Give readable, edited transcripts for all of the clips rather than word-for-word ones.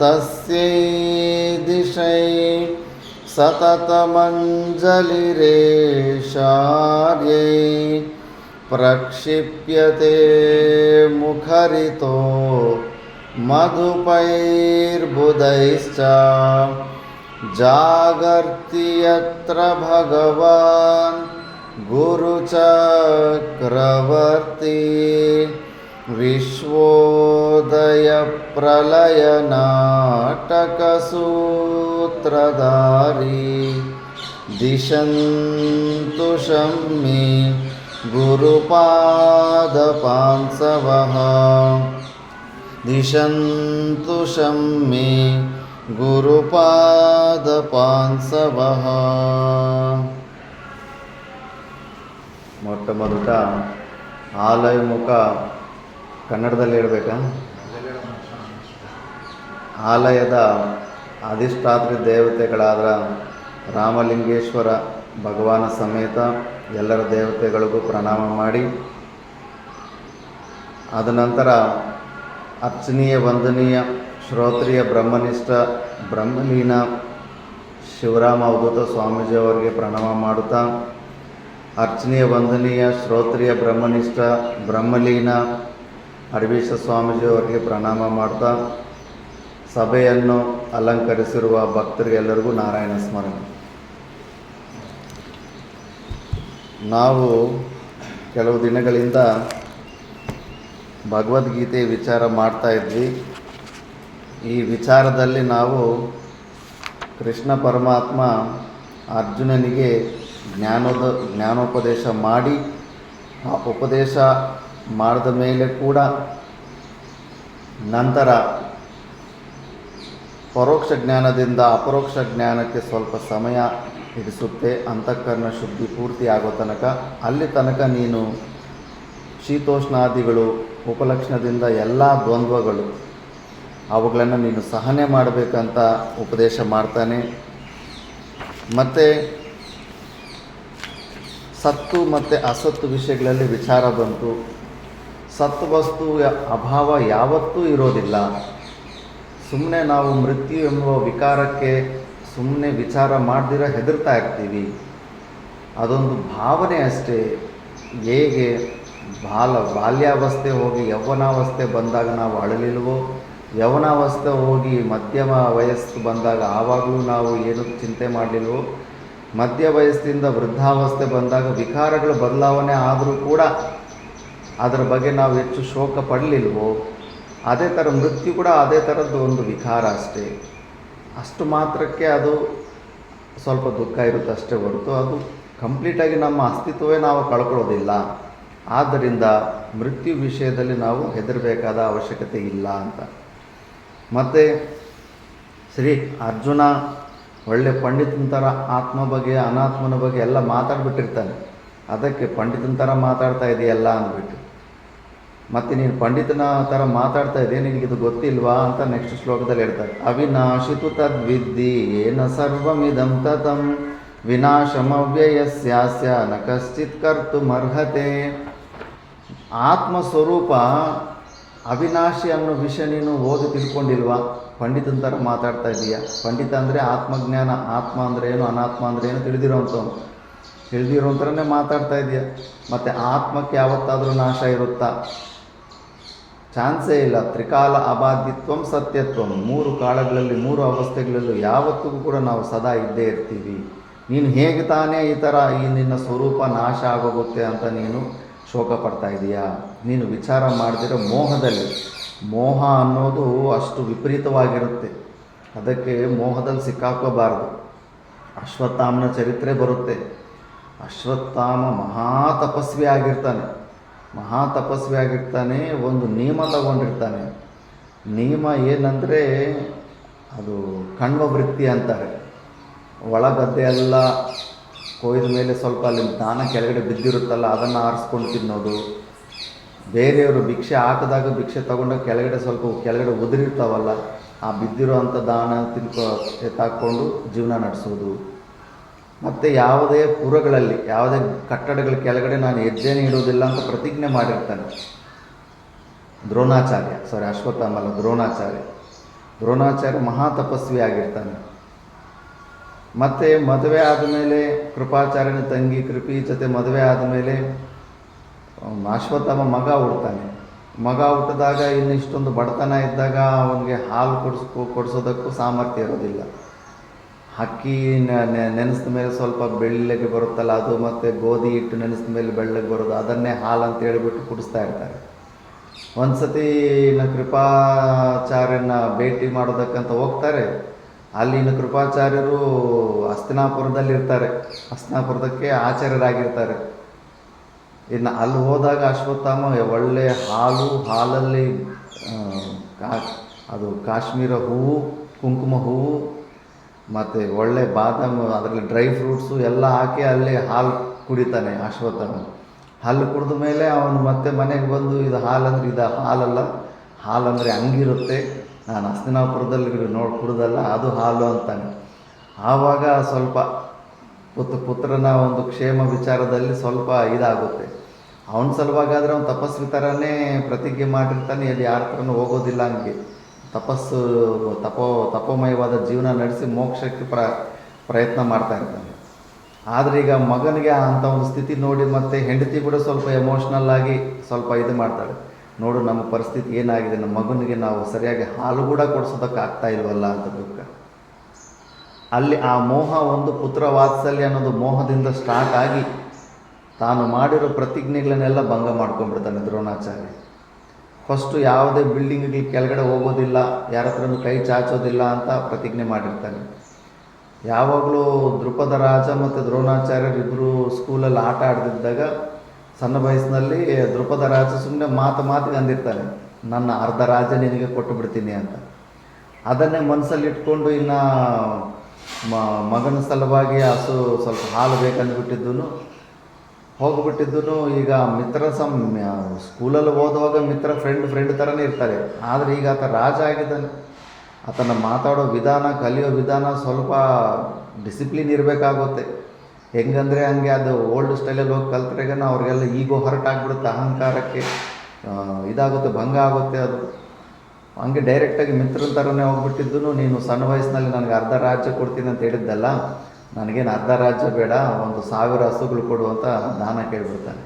तस्यै दिशै सततमञ्जलिरेशार्यै प्रक्षिप्यते मुखरितो मधुपैर्बुधैश्च जागर्ति यत्र भगवान् गुरुचक्रवर्ती विश्वोदयप्रलयनाटकसूत्रधारी दिशन्तु शम्मे गुरुपादपांसवः दिशन्तु शम्मे ಗುರುಪಾದಪಾಂಸವಃ. ಮೊಟ್ಟ ಮೊದಟ ಆಲಯ ಮುಖ ಕನ್ನಡದಲ್ಲಿ ಹೇಳ್ಬೇಕಾ? ಆಲಯದ ಅಧಿಷ್ಠಾತ್ರಿ ದೇವತೆಗಳಾದ ರಾಮಲಿಂಗೇಶ್ವರ ಭಗವಾನ ಸಮೇತ ಎಲ್ಲರ ದೇವತೆಗಳಿಗೂ ಪ್ರಣಾಮ ಮಾಡಿ, ಅದ ನಂತರ ಅರ್ಚನೀಯ ವಂದನೀಯ ಶ್ರೋತ್ರಿಯ ಬ್ರಹ್ಮನಿಷ್ಠ ಬ್ರಹ್ಮಲೀನ ಶಿವರಾಮ ಅವಧೂತ ಸ್ವಾಮೀಜಿಯವರಿಗೆ ಪ್ರಣಾಮ ಮಾಡುತ್ತಾ, ಅರ್ಚನೀಯ ವಂದನೀಯ ಶ್ರೋತ್ರಿಯ ಬ್ರಹ್ಮನಿಷ್ಠ ಬ್ರಹ್ಮಲೀನ ಅರವೀಶ ಸ್ವಾಮೀಜಿಯವರಿಗೆ ಪ್ರಣಾಮ ಮಾಡ್ತಾ, ಸಭೆಯನ್ನು ಅಲಂಕರಿಸಿರುವ ಭಕ್ತರಿಗೆಲ್ಲರಿಗೂ ನಾರಾಯಣ ಸ್ಮರಣೆ. ನಾವು ಕೆಲವು ದಿನಗಳಿಂದ ಭಗವದ್ಗೀತೆ ವಿಚಾರ ಮಾಡ್ತಾ ಇದ್ವಿ. ಈ ವಿಚಾರದಲ್ಲಿ ನಾವು ಕೃಷ್ಣ ಪರಮಾತ್ಮ ಅರ್ಜುನನಿಗೆ ಜ್ಞಾನೋಪದೇಶ ಮಾಡಿ, ಆ ಉಪದೇಶ ಮಾಡಿದ ಮೇಲೆ ಕೂಡ ನಂತರ ಪರೋಕ್ಷ ಜ್ಞಾನದಿಂದ ಅಪರೋಕ್ಷ ಜ್ಞಾನಕ್ಕೆ ಸ್ವಲ್ಪ ಸಮಯ ಹಿಡಿಸುತ್ತೆ. ಅಂತಃಕರಣ ಶುದ್ಧಿ ಪೂರ್ತಿ ಆಗೋ ತನಕ, ಅಲ್ಲಿ ತನಕ ನೀನು ಶೀತೋಷ್ಣಾದಿಗಳು ಉಪಲಕ್ಷಣದಿಂದ ಎಲ್ಲ ದ್ವಂದ್ವಗಳು ಅವುಗಳನ್ನು ನೀನು ಸಹನೆ ಮಾಡಬೇಕಂತ ಉಪದೇಶ ಮಾಡ್ತಾನೆ. ಮತ್ತು ಸತ್ತು ಮತ್ತು ಅಸತ್ತು ವಿಷಯಗಳಲ್ಲಿ ವಿಚಾರ ಬಂತು. ಸತ್ತು ವಸ್ತು ಅಭಾವ ಯಾವತ್ತೂ ಇರೋದಿಲ್ಲ. ಸುಮ್ಮನೆ ನಾವು ಮೃತ್ಯು ಎಂಬ ವಿಕಾರಕ್ಕೆ ಸುಮ್ಮನೆ ವಿಚಾರ ಮಾಡ್ದಿರ ಹೆದರ್ತಾ ಇರ್ತೀವಿ. ಅದೊಂದು ಭಾವನೆ ಅಷ್ಟೇ. ಹೇಗೆ ಬಾಲ್ಯಾವಸ್ಥೆ ಹೋಗಿ ಯೌವನಾವಸ್ಥೆ ಬಂದಾಗ ನಾವು ಅಳಲಿಲ್ವೋ, ಯೌವನಾವಸ್ಥೆ ಹೋಗಿ ಮಧ್ಯಮ ವಯಸ್ಸು ಬಂದಾಗ ಆವಾಗಲೂ ನಾವು ಏನು ಚಿಂತೆ ಮಾಡಲಿಲ್ವೋ, ಮಧ್ಯ ವಯಸ್ಸಿನಿಂದ ವೃದ್ಧಾವಸ್ಥೆ ಬಂದಾಗ ವಿಕಾರಗಳು ಬದಲಾವಣೆ ಆದರೂ ಕೂಡ ಅದರ ಬಗ್ಗೆ ನಾವು ಹೆಚ್ಚು ಶೋಕ ಪಡಲಿಲ್ವೋ, ಅದೇ ಥರ ಮೃತ್ಯು ಕೂಡ ಅದೇ ಥರದ್ದು ಒಂದು ವಿಕಾರ ಅಷ್ಟೇ. ಅಷ್ಟು ಮಾತ್ರಕ್ಕೆ ಅದು ಸ್ವಲ್ಪ ದುಃಖ ಇರುತ್ತೆ ಅಷ್ಟೇ ಹೊರತು ಅದು ಕಂಪ್ಲೀಟಾಗಿ ನಮ್ಮ ಅಸ್ತಿತ್ವವೇ ನಾವು ಕಳ್ಕೊಳ್ಳೋದಿಲ್ಲ. ಆದ್ದರಿಂದ ಮೃತ್ಯು ವಿಷಯದಲ್ಲಿ ನಾವು ಹೆದರಬೇಕಾದ ಅವಶ್ಯಕತೆ ಇಲ್ಲ ಅಂತ. ಮತ್ತು ಶ್ರೀ ಅರ್ಜುನ ಒಳ್ಳೆ ಪಂಡಿತನ ಥರ ಆತ್ಮ ಬಗ್ಗೆ ಅನಾತ್ಮನ ಬಗ್ಗೆ ಎಲ್ಲ ಮಾತಾಡ್ಬಿಟ್ಟಿರ್ತಾನೆ. ಅದಕ್ಕೆ ಪಂಡಿತನ ಥರ ಮಾತಾಡ್ತಾ ಇದೆಯಲ್ಲ ಅಂದ್ಬಿಟ್ಟು, ಮತ್ತು ನೀನು ಪಂಡಿತನ ಥರ ಮಾತಾಡ್ತಾ ಇದೆಯಾ, ನಿನಗಿದು ಗೊತ್ತಿಲ್ವಾ ಅಂತ ನೆಕ್ಸ್ಟ್ ಶ್ಲೋಕದಲ್ಲಿ ಹೇಳ್ತಾರೆ. ಅವಿನಾಶಿತು ತದ್ವಿದ್ದಿ ಏನ ಸರ್ವಮಿದಂ ತತಂ ವಿನಾಶಮವ್ಯಯಸ್ಯಾಸ್ಯ ನ ಕಶ್ಚಿತ್ ಕರ್ತುಮರ್ಹತೆ. ಆತ್ಮಸ್ವರೂಪ ಅವಿನಾಶಿ ಅನ್ನೋ ವಿಷಯ ನೀನು ಓದಿ ತಿಳ್ಕೊಂಡಿಲ್ವಾ? ಪಂಡಿತನ ಥರ ಮಾತಾಡ್ತಾ ಇದೀಯಾ. ಪಂಡಿತ ಅಂದರೆ ಆತ್ಮಜ್ಞಾನ, ಆತ್ಮ ಅಂದರೆ ಏನು ಅನಾತ್ಮ ಅಂದರೆ ಏನು ತಿಳಿದಿರೋ ಥರನೇ ಮಾತಾಡ್ತಾ ಇದೆಯಾ. ಮತ್ತು ಆತ್ಮಕ್ಕೆ ಯಾವತ್ತಾದರೂ ನಾಶ ಇರುತ್ತಾ? ಚಾನ್ಸೇ ಇಲ್ಲ. ತ್ರಿಕಾಲ ಅಬಾಧಿತ್ವಂ ಸತ್ಯತ್ವಂ, 3 ಕಾಲಗಳಲ್ಲಿ 3 ಅವಸ್ಥೆಗಳಲ್ಲೂ ಯಾವತ್ತಿಗೂ ಕೂಡ ನಾವು ಸದಾ ಇದ್ದೇ ಇರ್ತೀವಿ. ನೀನು ಹೇಗೆ ತಾನೇ ಈ ಥರ ನಿನ್ನ ಸ್ವರೂಪ ನಾಶ ಆಗೋಗುತ್ತೆ ಅಂತ ನೀನು ಶೋಕ ಪಡ್ತಾ ಇದೆಯಾ? ನೀನು ವಿಚಾರ ಮಾಡಿದಿರೋ ಮೋಹದಲ್ಲಿ. ಮೋಹ ಅನ್ನೋದು ಅಷ್ಟು ವಿಪರೀತವಾಗಿರುತ್ತೆ. ಅದಕ್ಕೆ ಮೋಹದಲ್ಲಿ ಸಿಕ್ಕಾಕೋಬಾರ್ದು. ಅಶ್ವತ್ಥಾಮನ ಚರಿತ್ರೆ ಬರುತ್ತೆ. ಅಶ್ವತ್ಥಾಮ ಮಹಾ ತಪಸ್ವಿ ಆಗಿರ್ತಾನೆ. ಒಂದು ನಿಯಮ ತಗೊಂಡಿರ್ತಾನೆ. ನಿಯಮ ಏನಂದರೆ ಅದು ಕಣ್ವ ವೃತ್ತಿ ಅಂತಾರೆ. ಒಳಗದ್ದೆ ಎಲ್ಲ ಕೊಯ್ದ ಮೇಲೆ ಸ್ವಲ್ಪ ಅಲ್ಲಿ ದಾನ ಕೆಳಗಡೆ ಬಿದ್ದಿರುತ್ತಲ್ಲ, ಅದನ್ನು ಆರಿಸ್ಕೊಂಡು ತಿನ್ನೋದು. ಬೇರೆಯವರು ಭಿಕ್ಷೆ ಹಾಕಿದಾಗ ಭಿಕ್ಷೆ ತೊಗೊಂಡಾಗ ಕೆಳಗಡೆ ಉದುರಿರ್ತಾವಲ್ಲ, ಆ ಬಿದ್ದಿರೋ ಅಂಥ ದಾನ ಎತ್ತಾಕ್ಕೊಂಡು ಜೀವನ ನಡೆಸೋದು. ಮತ್ತು ಯಾವುದೇ ಪುರಗಳಲ್ಲಿ, ಯಾವುದೇ ಕಟ್ಟಡಗಳ ಕೆಳಗಡೆ ನಾನು ಹೆಜ್ಜೆನೇ ಇಡೋದಿಲ್ಲ ಅಂತ ಪ್ರತಿಜ್ಞೆ ಮಾಡಿರ್ತಾನೆ ದ್ರೋಣಾಚಾರ್ಯ. ದ್ರೋಣಾಚಾರ್ಯ. ದ್ರೋಣಾಚಾರ್ಯ ಮಹಾ ತಪಸ್ವಿ ಆಗಿರ್ತಾನೆ. ಮತ್ತು ಮದುವೆ ಆದಮೇಲೆ ಕೃಪಾಚಾರ್ಯನ ತಂಗಿ ಕೃಪಿ ಜೊತೆ ಮದುವೆ ಆದಮೇಲೆ ಅಶ್ವತ್ಥಾಮ ಮಗ ಹುಡ್ತಾನೆ. ಮಗ ಹುಟ್ಟಿದಾಗ ಇನ್ನು ಇಷ್ಟೊಂದು ಬಡತನ ಇದ್ದಾಗ ಅವನಿಗೆ ಹಾಲು ಕೊಡಿಸೋದಕ್ಕೂ ಸಾಮರ್ಥ್ಯ ಇರೋದಿಲ್ಲ. ಅಕ್ಕಿ ನೆನೆಸಿದ ಮೇಲೆ ಸ್ವಲ್ಪ ಬೆಳ್ಳಗೆ ಬರುತ್ತಲ್ಲ ಅದು, ಮತ್ತು ಗೋಧಿ ಹಿಟ್ಟು ನೆನೆಸಿದ ಮೇಲೆ ಬೆಳ್ಳಗೆ ಬರೋದು, ಅದನ್ನೇ ಹಾಲು ಅಂತ ಹೇಳಿಬಿಟ್ಟು ಕುಡಿಸ್ತಾ ಇರ್ತಾರೆ. ಒಂದು ಸತಿ ಕೃಪಾಚಾರ್ಯನ ಭೇಟಿ ಮಾಡೋದಕ್ಕಂತ ಹೋಗ್ತಾರೆ. ಅಲ್ಲಿನ ಕೃಪಾಚಾರ್ಯರು ಹಸ್ತಿನಾಪುರದಲ್ಲಿರ್ತಾರೆ, ಹಸ್ತಿನಾಪುರದಕ್ಕೆ ಆಚಾರ್ಯರಾಗಿರ್ತಾರೆ. ಇನ್ನು ಅಲ್ಲಿ ಹೋದಾಗ ಅಶ್ವತ್ಥಾಮ ಒಳ್ಳೆ ಹಾಲಲ್ಲಿ ಅದು ಕಾಶ್ಮೀರ ಹೂವು, ಕುಂಕುಮ ಹೂವು ಮತ್ತು ಒಳ್ಳೆ ಬಾದಾಮಿ, ಅದರಲ್ಲಿ ಡ್ರೈ ಫ್ರೂಟ್ಸು ಎಲ್ಲ ಹಾಕಿ ಅಲ್ಲಿ ಹಾಲು ಕುಡಿತಾನೆ ಅಶ್ವತ್ಥಾಮ. ಹಾಲು ಕುಡಿದ ಮೇಲೆ ಅವನು ಮತ್ತೆ ಮನೆಗೆ ಬಂದು ಇದು ಹಾಲಂದ್ರೆ ಇದು ಹಾಲಲ್ಲ, ಹಾಲಂದರೆ ಹಂಗಿರುತ್ತೆ, ನಾನು ಹಸ್ತಿನಾಪುರದಲ್ಲಿ ಕುಡ್ದಲ್ಲ ಅದು ಹಾಲು ಅಂತಾನೆ. ಆವಾಗ ಸ್ವಲ್ಪ ಪುತ್ರನ ಒಂದು ಕ್ಷೇಮ ವಿಚಾರದಲ್ಲಿ ಸ್ವಲ್ಪ ಇದಾಗುತ್ತೆ. ಅವನ ಸಲುವಾಗಾದರೆ ಅವನು ತಪಸ್ವಿ ಥರನೇ ಪ್ರತಿಜ್ಞೆ ಮಾಡಿರ್ತಾನೆ, ಇಲ್ಲಿ ಯಾರ ಥರನೂ ಹೋಗೋದಿಲ್ಲ, ಹಂಗೆ ತಪೋಮಯವಾದ ಜೀವನ ನಡೆಸಿ ಮೋಕ್ಷಕ್ಕೆ ಪ್ರಯತ್ನ ಮಾಡ್ತಾ ಇರ್ತಾನೆ. ಆದರೆ ಈಗ ಮಗನಿಗೆ ಅಂಥ ಒಂದು ಸ್ಥಿತಿ ನೋಡಿ ಮತ್ತು ಹೆಂಡತಿ ಕೂಡ ಸ್ವಲ್ಪ ಎಮೋಷ್ನಲ್ ಆಗಿ ಸ್ವಲ್ಪ ಇದು ಮಾಡ್ತಾಳೆ. ನೋಡು ನಮ್ಮ ಪರಿಸ್ಥಿತಿ ಏನಾಗಿದೆ, ನಮ್ಮ ಮಗನಿಗೆ ನಾವು ಸರಿಯಾಗಿ ಹಾಲು ಕೂಡ ಕೊಡಿಸೋದಕ್ಕೆ ಆಗ್ತಾ ಇಲ್ವಲ್ಲ ಅಂತ ದುಃಖ. ಅಲ್ಲಿ ಆ ಮೋಹ, ಒಂದು ಪುತ್ರ ವಾತ್ಸಲ್ಯ ಅನ್ನೋದು ಮೋಹದಿಂದ ಸ್ಟಾರ್ಟ್ ಆಗಿ ತಾನು ಮಾಡಿರೋ ಪ್ರತಿಜ್ಞೆಗಳನ್ನೆಲ್ಲ ಭಂಗ ಮಾಡ್ಕೊಂಡ್ಬಿಡ್ತಾನೆ ದ್ರೋಣಾಚಾರ್ಯ. ಫಸ್ಟು ಯಾವುದೇ ಬಿಲ್ಡಿಂಗ್ಗೆ ಕೆಳಗಡೆ ಹೋಗೋದಿಲ್ಲ, ಯಾರ ಹತ್ರನೂ ಕೈ ಚಾಚೋದಿಲ್ಲ ಅಂತ ಪ್ರತಿಜ್ಞೆ ಮಾಡಿರ್ತಾನೆ. ಯಾವಾಗಲೂ ದ್ರುಪದ ರಾಜ ಮತ್ತು ದ್ರೋಣಾಚಾರ್ಯರು ಇಬ್ಬರು ಸ್ಕೂಲಲ್ಲಿ ಆಟ ಆಡ್ದಿದ್ದಾಗ ಸಣ್ಣ ವಯಸ್ಸಿನಲ್ಲಿ ದ್ರುಪದ ರಾಜ ಸುಮ್ಮನೆ ಮಾತಿಗೆ ಅಂದಿರ್ತಾನೆ, ನನ್ನ ಅರ್ಧ ರಾಜ್ಯ ನಿನಗೆ ಕೊಟ್ಟು ಬಿಡ್ತೀನಿ ಅಂತ. ಅದನ್ನೇ ಮನಸ್ಸಲ್ಲಿ ಇಟ್ಕೊಂಡು ಇನ್ನು ಮಗನ ಸಲುವಾಗಿ ಸ್ವಲ್ಪ ಹಾಲು ಬೇಕಂದ್ಬಿಟ್ಟಿದ್ದು ಹೋಗ್ಬಿಟ್ಟಿದ್ದು. ಈಗ ಸ್ಕೂಲಲ್ಲಿ ಓದುವಾಗ ಮಿತ್ರ ಫ್ರೆಂಡ್ ಥರನೇ ಇರ್ತಾರೆ. ಆದರೆ ಈಗ ಆತ ರಾಜ ಆಗಿದ್ದಾನೆ, ಆತನ ಮಾತಾಡೋ ವಿಧಾನ, ಕಲಿಯೋ ವಿಧಾನ ಸ್ವಲ್ಪ ಡಿಸಿಪ್ಲಿನ್ ಇರಬೇಕಾಗುತ್ತೆ. ಹೆಂಗಂದರೆ ಹಂಗೆ ಅದು ಓಲ್ಡ್ ಸ್ಟೈಲಲ್ಲಿ ಹೋಗಿ ಕಲ್ತ್ರೆಗನ ಅವ್ರಿಗೆಲ್ಲ ಈಗೋ ಹರ್ಟ್ ಆಗಿಬಿಡುತ್ತೆ, ಅಹಂಕಾರಕ್ಕೆ ಇದಾಗುತ್ತೆ, ಭಂಗ ಆಗುತ್ತೆ. ಅದು ಹಂಗೆ ಡೈರೆಕ್ಟಾಗಿ ಮಿತ್ರನ ಥರನೇ ಹೋಗ್ಬಿಟ್ಟಿದ್ದು. ನೀನು ಸಣ್ಣ ವಯಸ್ಸಿನಲ್ಲಿ ನನಗೆ ಅರ್ಧ ರಾಜ್ಯ ಕೊಡ್ತೀನಿ ಅಂತ ಹೇಳಿದ್ದಲ್ಲ, ನನಗೇನು ಅರ್ಧ ರಾಜ್ಯ ಬೇಡ, 1000 ಹಸುಗಳು ಕೊಡು ಅಂತ ದಾನ ಕೇಳಿಬಿಡ್ತಾನೆ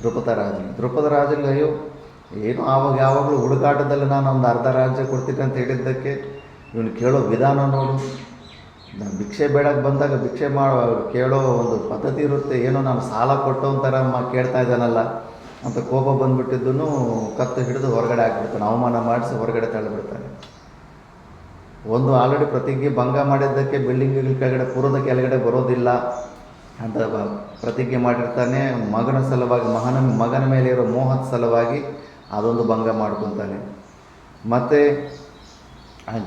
ದ್ರುಪದ ರಾಜನಿಗೆ. ಅಯ್ಯೋ ಏನು ಆವಾಗ ಯಾವಾಗಲೂ ಹುಡುಕಾಟದಲ್ಲಿ ನಾನು ಒಂದು ಅರ್ಧ ರಾಜ್ಯ ಕೊಡ್ತೀನಿ ಅಂತ ಹೇಳಿದ್ದಕ್ಕೆ ಇವನು ಕೇಳೋ ವಿಧಾನ ನೋಡು. ನಾನು ಭಿಕ್ಷೆ ಬೇಡಕ್ಕೆ ಬಂದಾಗ ಭಿಕ್ಷೆ ಕೇಳೋ ಒಂದು ಪದ್ಧತಿ ಇರುತ್ತೆ, ಏನೋ ನಾನು ಸಾಲ ಕೊಟ್ಟೋಂಥರ ಕೇಳ್ತಾ ಇದ್ದಾನಲ್ಲ ಅಂತ ಕೋಪ ಬಂದುಬಿಟ್ಟಿದ್ದೂ ಕತ್ತು ಹಿಡಿದು ಹೊರಗಡೆ ಹಾಕ್ಬಿಡ್ತಾನೆ, ಅವಮಾನ ಮಾಡಿಸಿ ಹೊರಗಡೆ ತಳ್ಳಿಬಿಡ್ತಾನೆ. ಒಂದು ಆಲ್ರೆಡಿ ಪ್ರತಿಜ್ಞೆ ಭಂಗ ಮಾಡಿದ್ದಕ್ಕೆ ಬಿಲ್ಡಿಂಗ್ಗಳ ಕೆಳಗಡೆ ಪುರದ ಕೆಳಗಡೆ ಬರೋದಿಲ್ಲ ಅಂತ ಪ್ರತಿಜ್ಞೆ ಮಾಡಿರ್ತಾನೆ. ಮಗನ ಸಲುವಾಗಿ ಮಗನ ಮೇಲೆ ಇರೋ ಮೋಹದ ಸಲುವಾಗಿ ಅದೊಂದು ಭಂಗ ಮಾಡ್ಕೊತಾನೆ. ಮತ್ತು